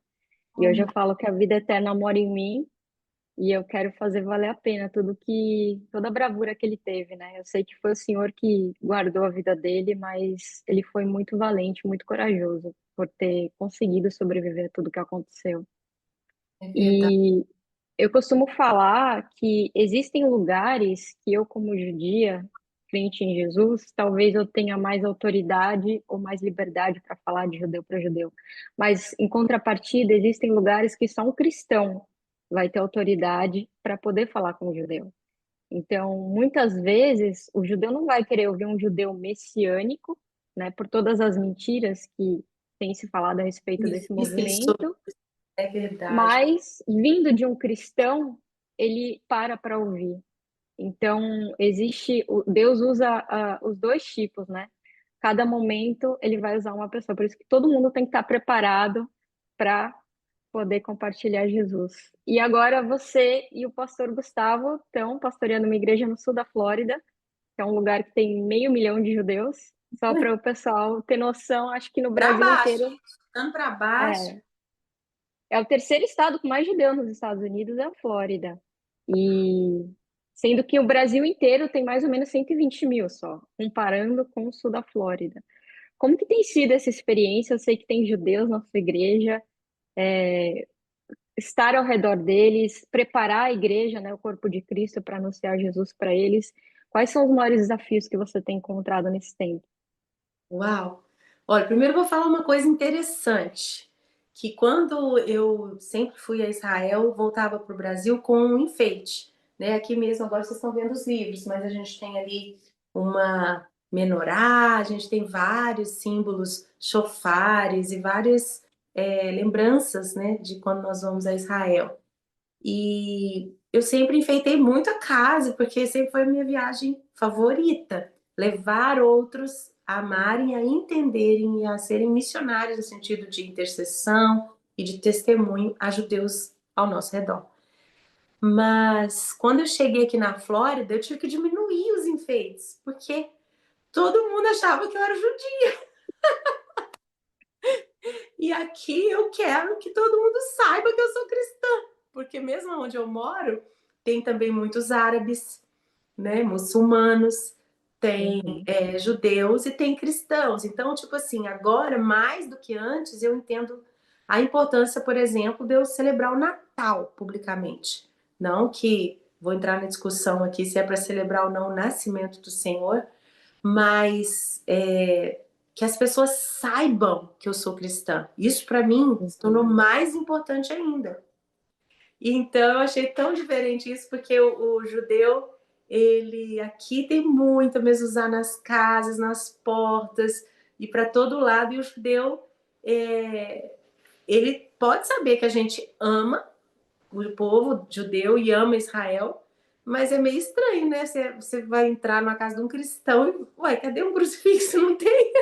E hoje eu falo que a vida eterna mora em mim e eu quero fazer valer a pena toda a bravura que ele teve, né? Eu sei que foi o Senhor que guardou a vida dele, mas ele foi muito valente, muito corajoso por ter conseguido sobreviver a tudo que aconteceu. É verdade. E eu costumo falar que existem lugares que eu, como judia, crente em Jesus, talvez eu tenha mais autoridade ou mais liberdade para falar de judeu para judeu. Mas, em contrapartida, existem lugares que só um cristão vai ter autoridade para poder falar com o judeu. Então, muitas vezes, o judeu não vai querer ouvir um judeu messiânico, né, por todas as mentiras que tem se falado a respeito desse Isso movimento, é verdade. mas vindo de um cristão, ele para ouvir. Então, Deus usa os dois tipos, né? Cada momento ele vai usar uma pessoa. Por isso que todo mundo tem que estar preparado para poder compartilhar Jesus. E agora você e o pastor Gustavo estão pastoreando uma igreja no sul da Flórida, que é um lugar que tem 500 mil de judeus. Só para o pessoal ter noção, acho que no Para Brasil baixo, inteiro ficando para baixo. é, é o terceiro estado com mais judeus nos Estados Unidos, é a Flórida. E sendo que o Brasil inteiro tem mais ou menos 120 mil só, comparando com o sul da Flórida. Como que tem sido essa experiência? Eu sei que tem judeus na sua igreja, estar ao redor deles, preparar a igreja, né, o corpo de Cristo para anunciar Jesus para eles. Quais são os maiores desafios que você tem encontrado nesse tempo? Uau! Olha, primeiro eu vou falar uma coisa interessante, que quando eu sempre fui a Israel, voltava para o Brasil com um enfeite, né? Aqui mesmo agora vocês estão vendo os livros, mas a gente tem ali uma menorá, a gente tem vários símbolos, chofares e várias lembranças, né, de quando nós vamos a Israel. E eu sempre enfeitei muito a casa, porque sempre foi a minha viagem favorita. Levar outros a amarem, a entenderem e a serem missionários no sentido de intercessão e de testemunho a judeus ao nosso redor. Mas quando eu cheguei aqui na Flórida, eu tive que diminuir os enfeites, porque todo mundo achava que eu era judia. E aqui eu quero que todo mundo saiba que eu sou cristã, porque mesmo onde eu moro, tem também muitos árabes, né, muçulmanos, tem Uhum. judeus e tem cristãos. Então, tipo assim, agora mais do que antes, eu entendo a importância, por exemplo, de eu celebrar o Natal publicamente. Não que vou entrar na discussão aqui se é para celebrar ou não o nascimento do Senhor, mas que as pessoas saibam que eu sou cristã. Isso para mim se tornou Uhum. mais importante ainda. E então eu achei tão diferente isso, porque o judeu, ele aqui tem muito a mezuzá nas casas, nas portas e para todo lado, e o judeu, ele pode saber que a gente ama o povo judeu e ama Israel, mas é meio estranho, né? Você vai entrar numa casa de um cristão e, ué, cadê um crucifixo? Não tem.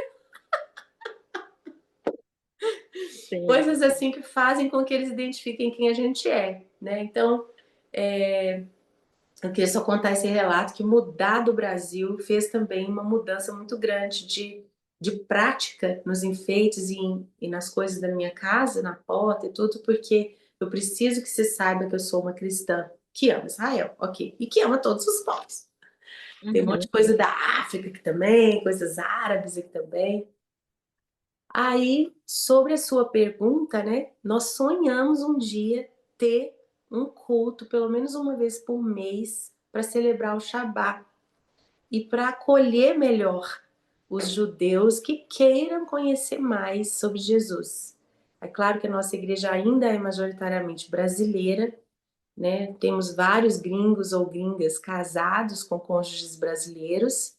Sim. Coisas assim que fazem com que eles identifiquem quem a gente é, né? Então, eu queria só contar esse relato que mudar do Brasil fez também uma mudança muito grande de prática nos enfeites e nas coisas da minha casa, na porta e tudo, porque eu preciso que você saiba que eu sou uma cristã que ama Israel, ok, e que ama todos os povos. Tem um monte de Uhum. coisa da África aqui também, coisas árabes aqui também. Aí, sobre a sua pergunta, né? Nós sonhamos um dia ter um culto, pelo menos uma vez por mês, para celebrar o Shabat e para acolher melhor os judeus que queiram conhecer mais sobre Jesus. É claro que a nossa igreja ainda é majoritariamente brasileira, né? Temos vários gringos ou gringas casados com cônjuges brasileiros.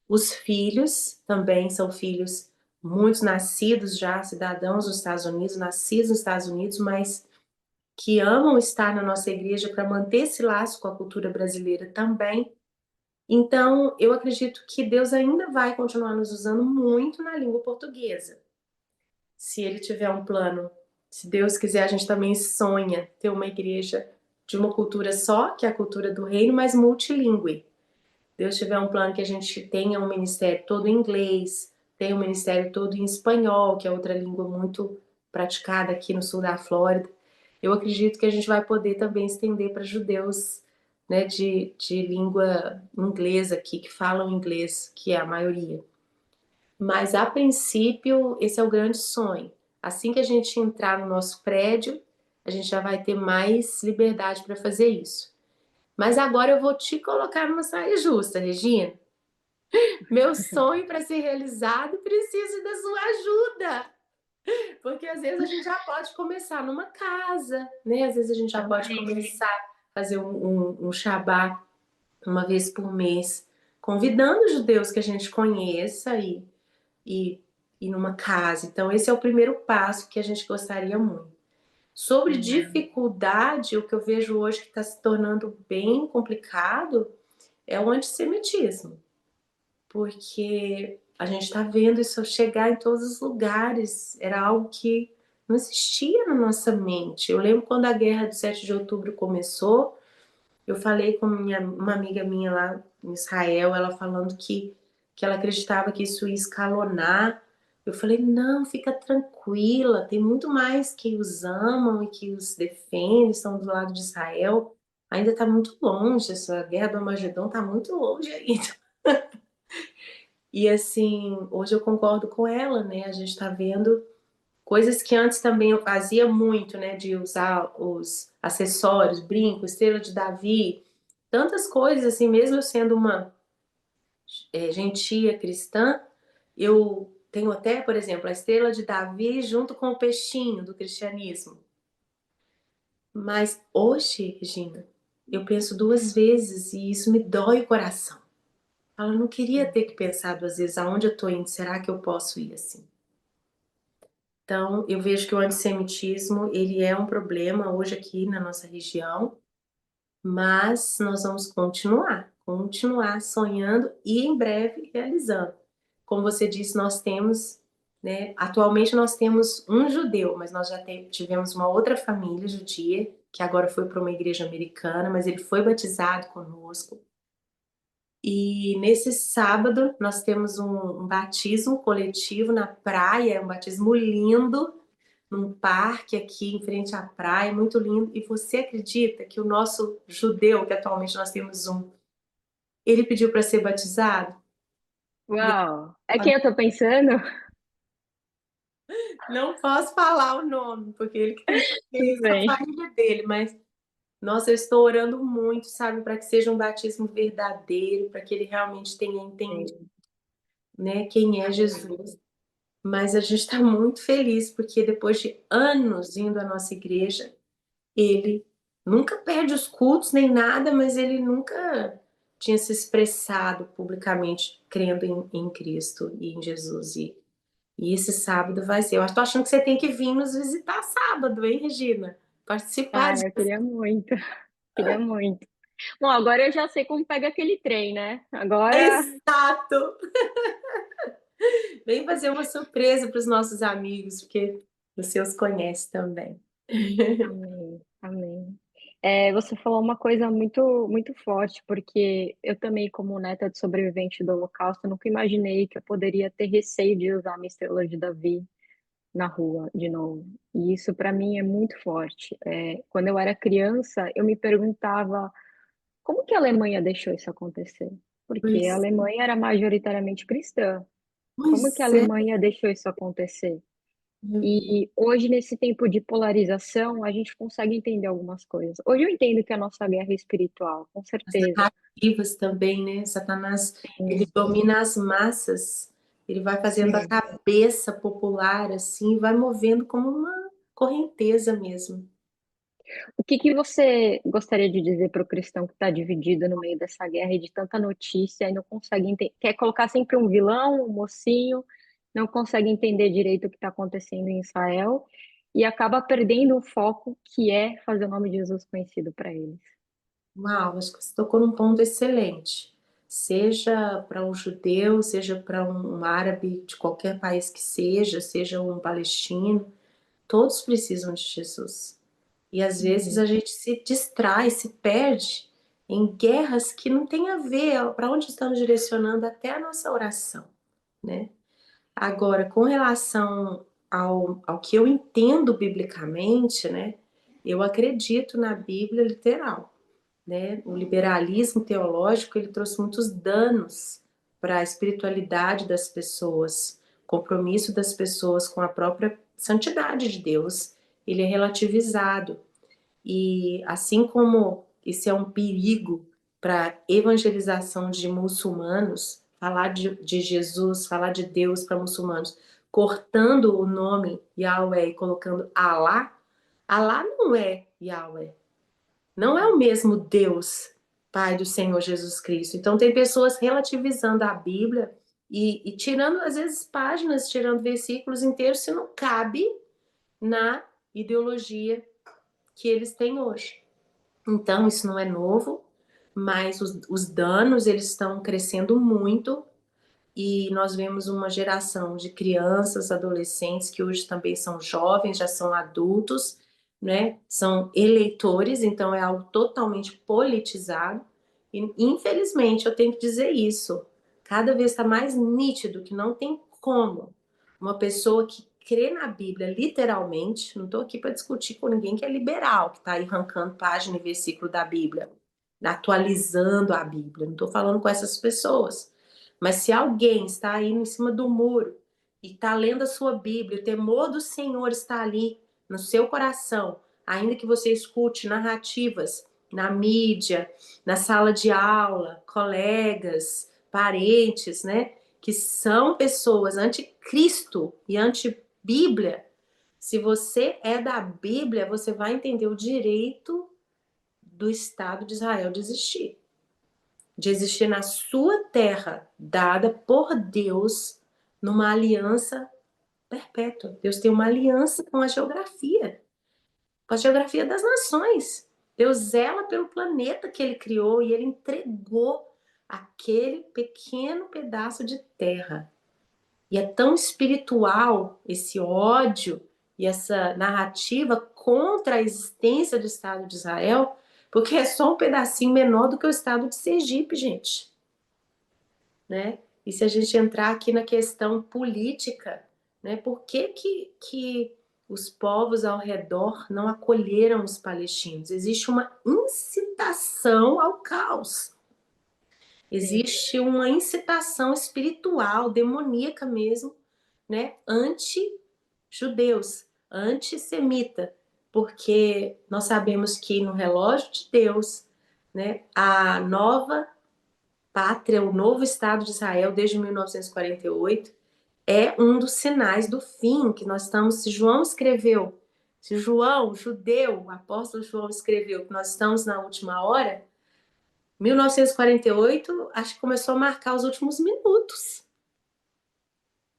Os filhos também são filhos, muitos nascidos já, cidadãos dos Estados Unidos, nascidos nos Estados Unidos, mas que amam estar na nossa igreja para manter esse laço com a cultura brasileira também. Então, eu acredito que Deus ainda vai continuar nos usando muito na língua portuguesa. Se Ele tiver um plano, se Deus quiser, a gente também sonha ter uma igreja de uma cultura só, que é a cultura do reino, mas multilingüe. Deus tiver um plano que a gente tenha um ministério todo em inglês, tenha um ministério todo em espanhol, que é outra língua muito praticada aqui no sul da Flórida. Eu acredito que a gente vai poder também estender para judeus, né, de língua inglesa aqui, que falam inglês, que é a maioria. Mas a princípio, esse é o grande sonho. Assim que a gente entrar no nosso prédio, a gente já vai ter mais liberdade para fazer isso. Mas agora eu vou te colocar numa saia justa, Regina. Meu sonho para ser realizado precisa da sua ajuda. Porque às vezes a gente já pode começar numa casa, né? Às vezes a gente já pode Amém. começar a fazer um Shabá uma vez por mês, convidando judeus que a gente conheça e, e numa casa. Então, esse é o primeiro passo que a gente gostaria muito. Sobre Uhum. dificuldade, o que eu vejo hoje que está se tornando bem complicado é o antissemitismo, porque a gente está vendo isso chegar em todos os lugares. Era algo que não existia na nossa mente. Eu lembro quando a guerra do 7 de outubro começou, eu falei com uma amiga minha lá em Israel, ela falando que ela acreditava que isso ia escalonar. Eu falei, não, fica tranquila, tem muito mais que os amam e que os defendem, estão do lado de Israel. Ainda está muito longe, essa guerra do Armagedon está muito longe ainda. E assim, hoje eu concordo com ela, né? A gente está vendo coisas que antes também eu fazia muito, né? De usar os acessórios, brinco, estrela de Davi, tantas coisas, assim, mesmo eu sendo uma gentia cristã, eu tenho até, por exemplo, a estrela de Davi junto com o peixinho do cristianismo. Mas hoje, Regina, eu penso duas vezes e isso me dói o coração. Eu não queria ter que pensar duas vezes aonde eu estou indo, será que eu posso ir assim? Então, eu vejo que o antissemitismo, ele é um problema hoje aqui na nossa região, mas nós vamos continuar sonhando e em breve realizando. Como você disse, nós temos, né, atualmente nós temos um judeu, mas nós já tivemos uma outra família judia, que agora foi para uma igreja americana, mas ele foi batizado conosco. E nesse sábado nós temos um batismo coletivo na praia, é um batismo lindo, num parque aqui em frente à praia, muito lindo. E você acredita que o nosso judeu, que atualmente nós temos um, ele pediu para ser batizado? E eu Uau! É quem eu tô pensando? não posso falar o nome, porque ele que tem que fazer Tudo isso com a bem. família dele, mas nossa, eu estou orando muito, sabe, para que seja um batismo verdadeiro, para que ele realmente tenha entendido. né, quem é Jesus. Mas a gente está muito feliz, porque depois de anos indo à nossa igreja, ele nunca perde os cultos nem nada, mas ele nunca tinha se expressado publicamente crendo em Cristo e em Jesus. E esse sábado vai ser. Eu estou achando que você tem que vir nos visitar sábado, hein, Regina? Participar Ah, disso. eu queria muito, queria muito. Bom, agora eu já sei como pega aquele trem, né? Agora, Exato! Vem fazer uma surpresa para os nossos amigos, porque você os conhece também. amém, amém. Você falou uma coisa muito, muito forte, porque eu também, como neta de sobrevivente do Holocausto, nunca imaginei que eu poderia ter receio de usar minha estrela de Davi na rua de novo. E isso para mim é muito forte. Quando eu era criança, eu me perguntava como que a Alemanha deixou isso acontecer? Porque a Pois, Alemanha era majoritariamente cristã. Como que a pois é, Alemanha deixou isso acontecer? meu Deus. E hoje, nesse tempo de polarização, a gente consegue entender algumas coisas. Hoje eu entendo que a nossa guerra é espiritual, com As certeza. narrativas também, né? Satanás, ele Sim, domina as massas, ele vai fazendo a sim. cabeça popular assim, vai movendo como uma correnteza mesmo. O que que você gostaria de dizer para o cristão que está dividido no meio dessa guerra e de tanta notícia e não consegue entender, quer colocar sempre um vilão, um mocinho, não consegue entender direito o que está acontecendo em Israel e acaba perdendo o foco que é fazer o nome de Jesus conhecido para eles? Uau, acho que você tocou num ponto excelente. Seja para um judeu, seja para um árabe de qualquer país que seja, seja um palestino, todos precisam de Jesus. E às vezes a Uhum. gente se distrai, se perde em guerras que não tem a ver para onde estamos direcionando até a nossa oração, né? Agora, com relação ao que eu entendo biblicamente, né? Eu acredito na Bíblia literal, né? O liberalismo teológico ele trouxe muitos danos para a espiritualidade das pessoas, compromisso das pessoas com a própria santidade de Deus. Ele é relativizado e assim como isso é um perigo para a evangelização de muçulmanos, falar de Jesus, falar de Deus para muçulmanos, cortando o nome Yahweh e colocando Alá, Alá não é Yahweh, não é o mesmo Deus, Pai do Senhor Jesus Cristo. Então, tem pessoas relativizando a Bíblia e tirando, às vezes, páginas, tirando versículos inteiros, se não cabe na ideologia que eles têm hoje. Então, isso não é novo, mas os danos eles estão crescendo muito e nós vemos uma geração de crianças, adolescentes que hoje também são jovens, já são adultos, né? São eleitores, então é algo totalmente politizado. E infelizmente eu tenho que dizer isso. Cada vez está mais nítido que não tem como uma pessoa que crê na Bíblia literalmente, não estou aqui para discutir com ninguém que é liberal, que está aí arrancando página e versículo da Bíblia, atualizando a Bíblia. Não estou falando com essas pessoas. Mas se alguém está aí em cima do muro e está lendo a sua Bíblia, o temor do Senhor está ali no seu coração, ainda que você escute narrativas na mídia, na sala de aula, colegas, parentes, né, que são pessoas anticristo e anti-Bíblia, se você é da Bíblia, você vai entender o direito do Estado de Israel de existir na sua terra, dada por Deus numa aliança perpétua. Deus tem uma aliança com a geografia das nações. Deus zela pelo planeta que ele criou e ele entregou aquele pequeno pedaço de terra. E é tão espiritual esse ódio e essa narrativa contra a existência do Estado de Israel, porque é só um pedacinho menor do que o Estado de Sergipe, gente, né? E se a gente entrar aqui na questão política, né? Por que os povos ao redor não acolheram os palestinos? Existe uma incitação ao caos. Sim. Existe uma incitação espiritual, demoníaca mesmo, né? Anti-judeus, antissemita, porque nós sabemos que no relógio de Deus, né, a nova pátria, o novo Estado de Israel desde 1948, é um dos sinais do fim que nós estamos. Se João escreveu, se João, judeu, o apóstolo João escreveu que nós estamos na última hora, 1948, acho que começou a marcar os últimos minutos,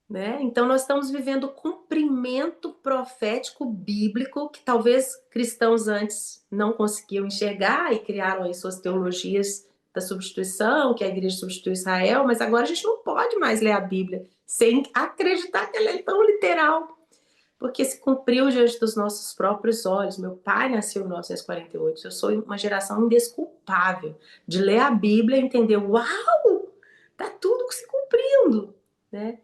né? Então nós estamos vivendo o cumprimento profético bíblico que talvez cristãos antes não conseguiam enxergar e criaram aí suas teologias da substituição, que a igreja substitui Israel, mas agora a gente não pode mais ler a Bíblia sem acreditar que ela é tão literal, porque se cumpriu diante dos nossos próprios olhos. Meu pai nasceu em 1948, eu sou uma geração indesculpável de ler a Bíblia e entender, uau, tá tudo se cumprindo, né?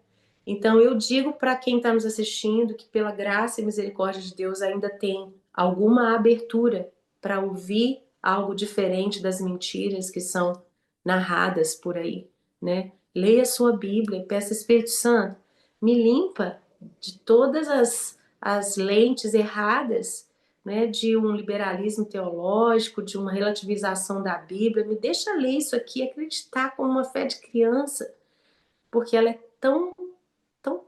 Então eu digo para quem está nos assistindo que pela graça e misericórdia de Deus ainda tem alguma abertura para ouvir algo diferente das mentiras que são narradas por aí, né? Leia a sua Bíblia e peça Espírito Santo, me limpa de todas as lentes erradas, né, de um liberalismo teológico, de uma relativização da Bíblia, me deixa ler isso aqui, acreditar como uma fé de criança, porque ela é tão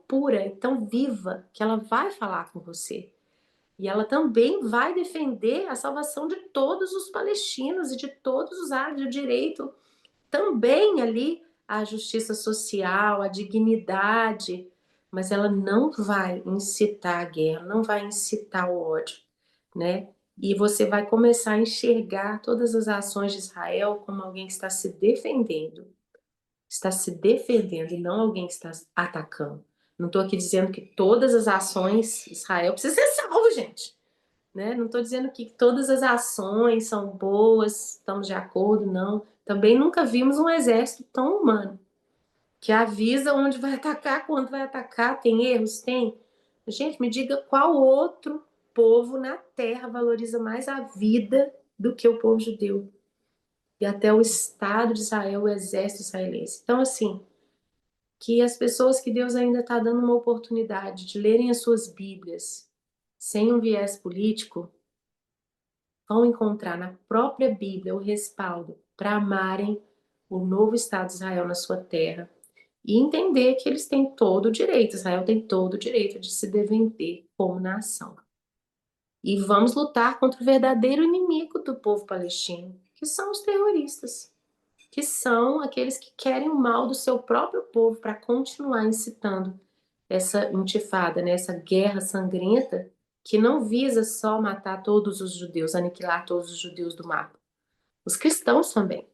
pura e tão viva que ela vai falar com você. E ela também vai defender a salvação de todos os palestinos e de todos os árabes, o direito também ali à justiça social, à dignidade, mas ela não vai incitar a guerra, não vai incitar o ódio, né? E você vai começar a enxergar todas as ações de Israel como alguém que está se defendendo e não alguém que está atacando. Não estou aqui dizendo que todas as ações de Israel precisam ser salvo, gente. Né? Não estou dizendo que todas as ações são boas, estamos de acordo, não. Também nunca vimos um exército tão humano, que avisa onde vai atacar, quando vai atacar, tem erros? Tem. Gente, me diga qual outro povo na Terra valoriza mais a vida do que o povo judeu. E até o Estado de Israel, o exército israelense. Então, assim, que as pessoas que Deus ainda está dando uma oportunidade de lerem as suas Bíblias sem um viés político, vão encontrar na própria Bíblia o respaldo para amarem o novo Estado de Israel na sua terra e entender que eles têm todo o direito, Israel tem todo o direito de se defender como nação. E vamos lutar contra o verdadeiro inimigo do povo palestino, que são os terroristas, que são aqueles que querem o mal do seu próprio povo para continuar incitando essa intifada, né, essa guerra sangrenta que não visa só matar todos os judeus, aniquilar todos os judeus do mapa. Os cristãos também.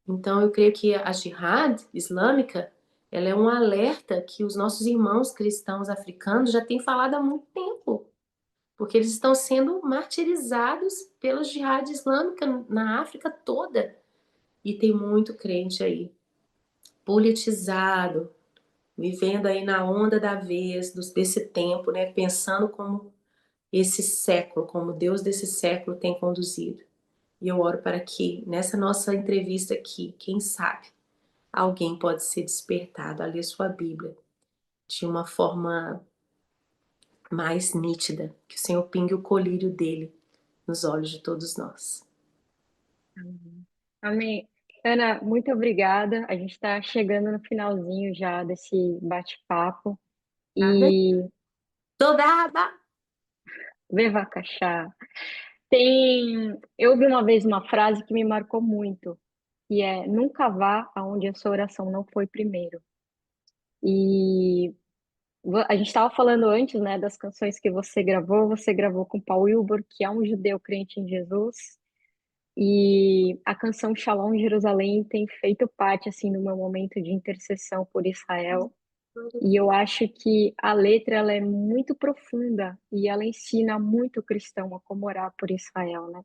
Então eu creio que a jihad islâmica, ela é um alerta que os nossos irmãos cristãos africanos já têm falado há muito tempo, porque eles estão sendo martirizados pela jihad islâmica na África toda. E tem muito crente aí, politizado, vivendo aí na onda da vez, desse tempo, né? Pensando como esse século, como Deus desse século tem conduzido. E eu oro para que, nessa nossa entrevista aqui, quem sabe, alguém pode ser despertado a ler sua Bíblia de uma forma mais nítida, que o Senhor pingue o colírio dele nos olhos de todos nós. Amém. Amém. Ana, muito obrigada. A gente está chegando no finalzinho já desse bate-papo. Nada? E Toda. Vevacachá. Eu ouvi uma vez uma frase que me marcou muito, que é: nunca vá aonde a sua oração não foi primeiro. E a gente estava falando antes, né, das canções que você gravou com Paul Wilbur, que é um judeu crente em Jesus. E a canção Shalom Jerusalém tem feito parte assim do meu momento de intercessão por Israel. E eu acho que a letra ela é muito profunda e ela ensina muito o cristão a como orar por Israel, né?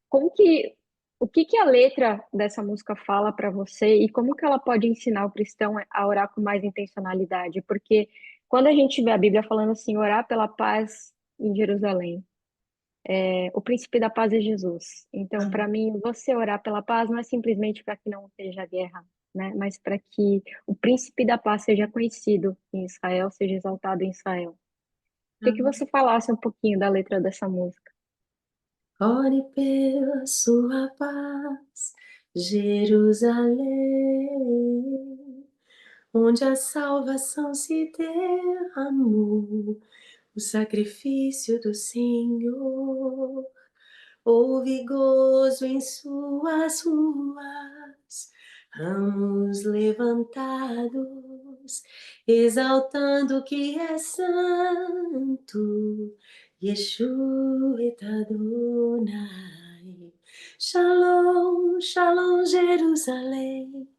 Como que o que que a letra dessa música fala para você e como que ela pode ensinar o cristão a orar com mais intencionalidade? Porque quando a gente vê a Bíblia falando assim, orar pela paz em Jerusalém, o príncipe da paz é Jesus. Então, para mim, você orar pela paz não é simplesmente para que não esteja guerra, né? Mas para que o príncipe da paz seja conhecido em Israel, seja exaltado em Israel. Queria que você falasse um pouquinho da letra dessa música. Ore pela sua paz, Jerusalém, onde a salvação se derramou, o sacrifício do Senhor. Houve gozo em suas ruas, ramos levantados, exaltando o que é santo, Yeshua Adonai. Shalom, shalom, Jerusalém,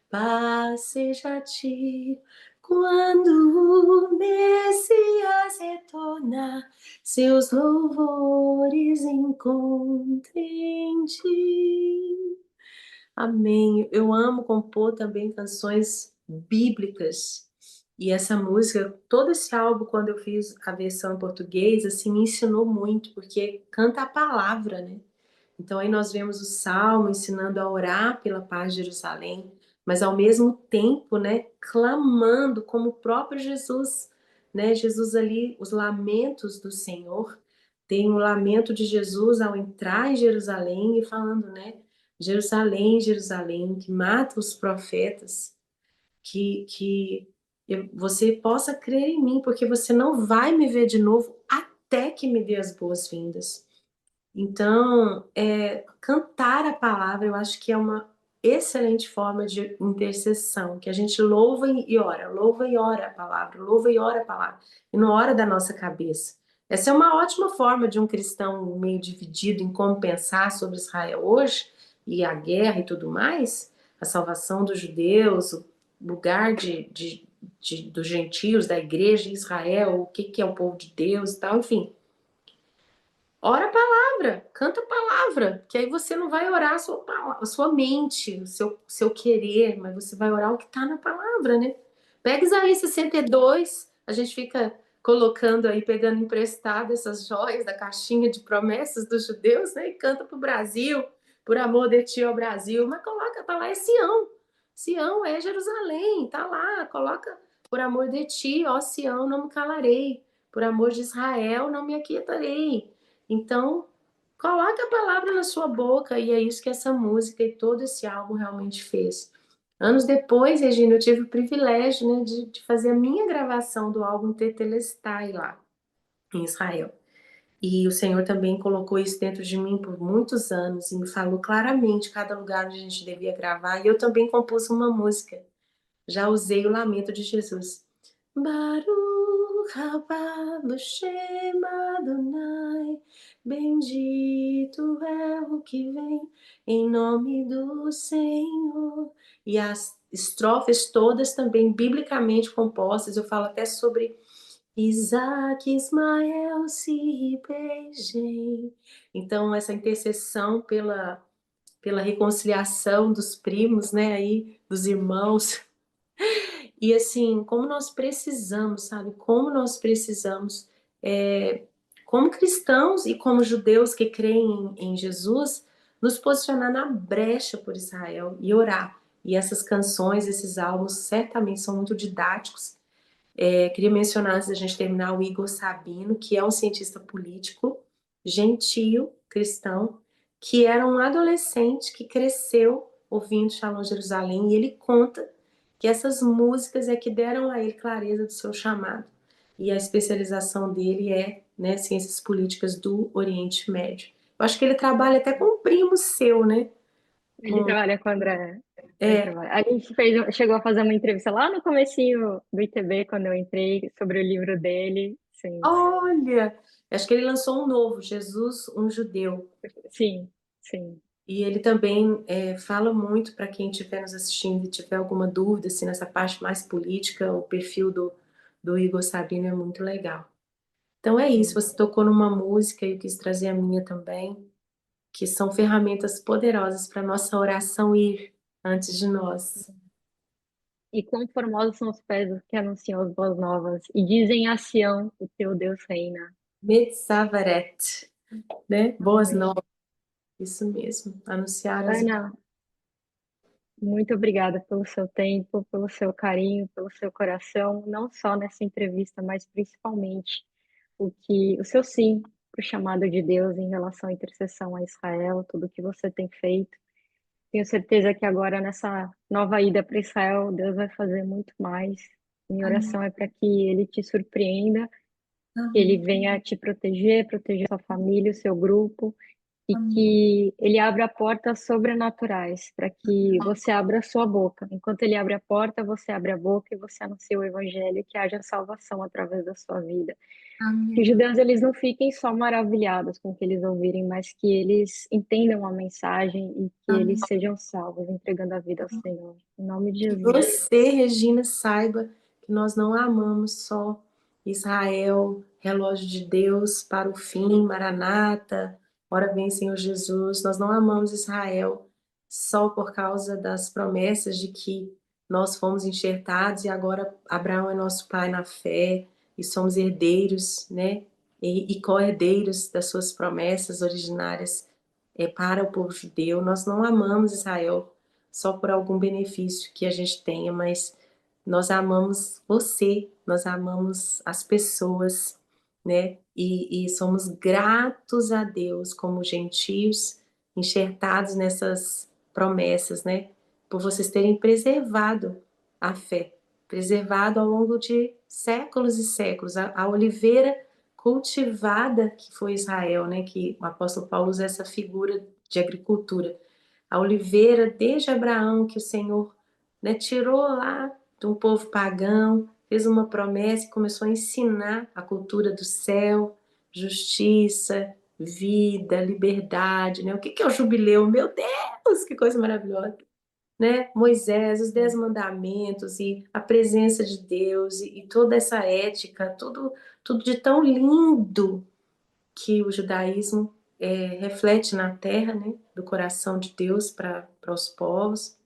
paz seja a ti. Quando o Messias retornar, seus louvores encontrem em ti. Amém. Eu amo compor também canções bíblicas. E essa música, todo esse álbum, quando eu fiz a versão em português, assim, me ensinou muito, porque canta a palavra, né? Então aí nós vemos o Salmo ensinando a orar pela paz de Jerusalém, mas ao mesmo tempo, né, clamando como o próprio Jesus, né? Jesus ali, os lamentos do Senhor, tem o lamento de Jesus ao entrar em Jerusalém e falando, né? Jerusalém, Jerusalém, que mata os profetas, que você possa crer em mim, porque você não vai me ver de novo até que me dê as boas-vindas. Então, cantar a palavra, eu acho que é uma excelente forma de intercessão, que a gente louva e ora a palavra, louva e ora a palavra, e não ora da nossa cabeça. Essa é uma ótima forma de um cristão meio dividido em como pensar sobre Israel hoje, e a guerra e tudo mais, a salvação dos judeus, o lugar dos gentios, da igreja em Israel, o que é o povo de Deus e tal, enfim. Ora a palavra, canta a palavra, que aí você não vai orar a sua mente, o seu querer, mas você vai orar o que está na palavra, né? Pega Isaías 62, a gente fica colocando aí, pegando emprestado essas joias da caixinha de promessas dos judeus, né? E canta para o Brasil, por amor de ti, ó Brasil, mas coloca, tá lá, é Sião. Sião é Jerusalém, tá lá, coloca, por amor de ti, ó Sião, não me calarei, por amor de Israel, não me aquietarei. Então, coloque a palavra na sua boca, e é isso que essa música e todo esse álbum realmente fez. Anos depois, Regina, eu tive o privilégio, né, de fazer a minha gravação do álbum Tetelestai lá, em Israel. E o Senhor também colocou isso dentro de mim por muitos anos e me falou claramente cada lugar onde a gente devia gravar. E eu também compus uma música. Já usei o Lamento de Jesus. Baruch haba Shem Adonai, bendito é o que vem em nome do Senhor. E as estrofes todas também biblicamente compostas, eu falo até sobre Isaac, Ismael se beijem. Então, essa intercessão pela reconciliação dos primos, né, aí, dos irmãos. E assim, como nós precisamos, sabe? Como nós precisamos, como cristãos e como judeus que creem em Jesus, nos posicionar na brecha por Israel e orar. E essas canções, esses álbuns, certamente são muito didáticos. Queria mencionar, antes da gente terminar, o Igor Sabino, que é um cientista político, gentio, cristão, que era um adolescente que cresceu ouvindo Shalom Jerusalém, e ele conta que essas músicas é que deram a ele clareza do seu chamado. E a especialização dele é, né, ciências políticas do Oriente Médio. Eu acho que ele trabalha até com um primo seu, né? Ele trabalha com o André. Ele É, trabalha. A gente chegou a fazer uma entrevista lá no comecinho do ITB, quando eu entrei, sobre o livro dele. Sim, olha, acho que ele lançou um novo, Jesus, um Judeu. sim, sim. E ele também fala muito para quem estiver nos assistindo e tiver alguma dúvida assim, nessa parte mais política, o perfil do Igor Sabino é muito legal. Então é isso, Sim. você tocou numa música e eu quis trazer a minha também, que são ferramentas poderosas para nossa oração ir antes de nós. E quão formosos são os pés dos que anunciam as boas novas e dizem a Sião, o teu Deus reina. Metzavaret, né? Boas Amém. novas, isso mesmo, anunciar as Ana, muito obrigada pelo seu tempo, pelo seu carinho, pelo seu coração, não só nessa entrevista, mas principalmente o seu sim para o chamado de Deus em relação à intercessão a Israel, tudo que você tem feito. Tenho certeza que agora, nessa nova ida para Israel, Deus vai fazer muito mais. Minha Amém. oração é para que Ele te surpreenda, que Ele Amém. venha te proteger, proteger sua família, o seu grupo, e Amém. que Ele abra portas sobrenaturais para que você abra a sua boca. Enquanto Ele abre a porta, você abre a boca e você anuncia o Evangelho, que haja salvação através da sua vida. Que os Amém. judeus eles não fiquem só maravilhados com o que eles ouvirem, mas que eles entendam a mensagem e que Amém. eles sejam salvos, entregando a vida ao Senhor. Em nome de Que Jesus. você, Regina, saiba que nós não amamos só Israel, relógio de Deus para o fim, Maranata, ora vem Senhor Jesus. Nós não amamos Israel só por causa das promessas de que nós fomos enxertados e agora Abraão é nosso pai na fé e somos herdeiros, né? E co-herdeiros das suas promessas originárias para o povo judeu. Nós não amamos Israel só por algum benefício que a gente tenha, mas nós amamos você, nós amamos as pessoas, né? E somos gratos a Deus como gentios enxertados nessas promessas, né? Por vocês terem preservado a fé, preservado ao longo de séculos e séculos, a oliveira cultivada que foi Israel, né? Que o apóstolo Paulo usa essa figura de agricultura. A oliveira desde Abraão que o Senhor, né, tirou lá de um povo pagão, fez uma promessa e começou a ensinar a cultura do céu, justiça, vida, liberdade, né? O que é o jubileu? Meu Deus, que coisa maravilhosa, né? Moisés, os 10 mandamentos e a presença de Deus e toda essa ética, tudo de tão lindo que o judaísmo reflete na terra, né? Do coração de Deus para os povos.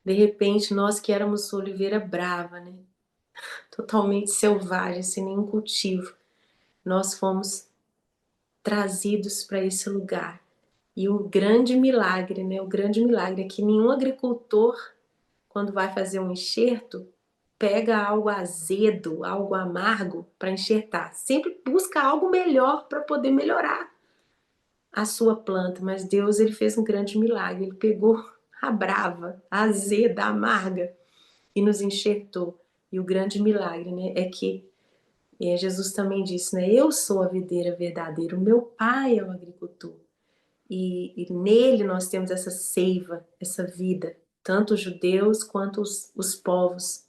De repente, nós que éramos oliveira brava, né? Totalmente selvagem, sem nenhum cultivo, nós fomos trazidos para esse lugar. E o grande milagre, né? O grande milagre é que nenhum agricultor, quando vai fazer um enxerto, pega algo azedo, algo amargo para enxertar. Sempre busca algo melhor para poder melhorar a sua planta. Mas Deus, ele fez um grande milagre. Ele pegou a brava, a azeda, a amarga e nos enxertou. E o grande milagre, né, é que Jesus também disse, né, eu sou a videira verdadeira, o meu pai é o agricultor. E nele nós temos essa seiva, essa vida, tanto os judeus quanto os povos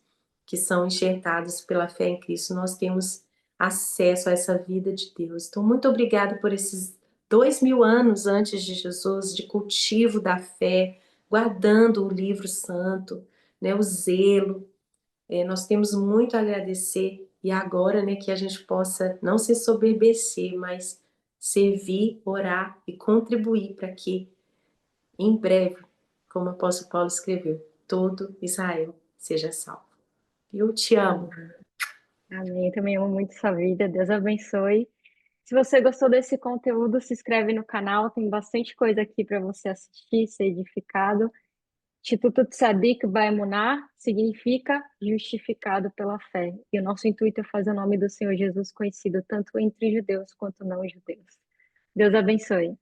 que são enxertados pela fé em Cristo. Nós temos acesso a essa vida de Deus. Então, muito obrigada por esses 2000 anos antes de Jesus, de cultivo da fé, guardando o livro santo, né, o zelo. Nós temos muito a agradecer e agora, né, que a gente possa não se soberbecer, mas servir, orar e contribuir para que, em breve, como o apóstolo Paulo escreveu, todo Israel seja salvo. Eu te amo. Amém. Amém. Eu também amo muito sua vida. Deus abençoe. Se você gostou desse conteúdo, se inscreve no canal. Tem bastante coisa aqui para você assistir, ser edificado. Instituto Tzadik Baemuná significa justificado pela fé. E o nosso intuito é fazer o nome do Senhor Jesus conhecido tanto entre judeus quanto não judeus. Deus abençoe.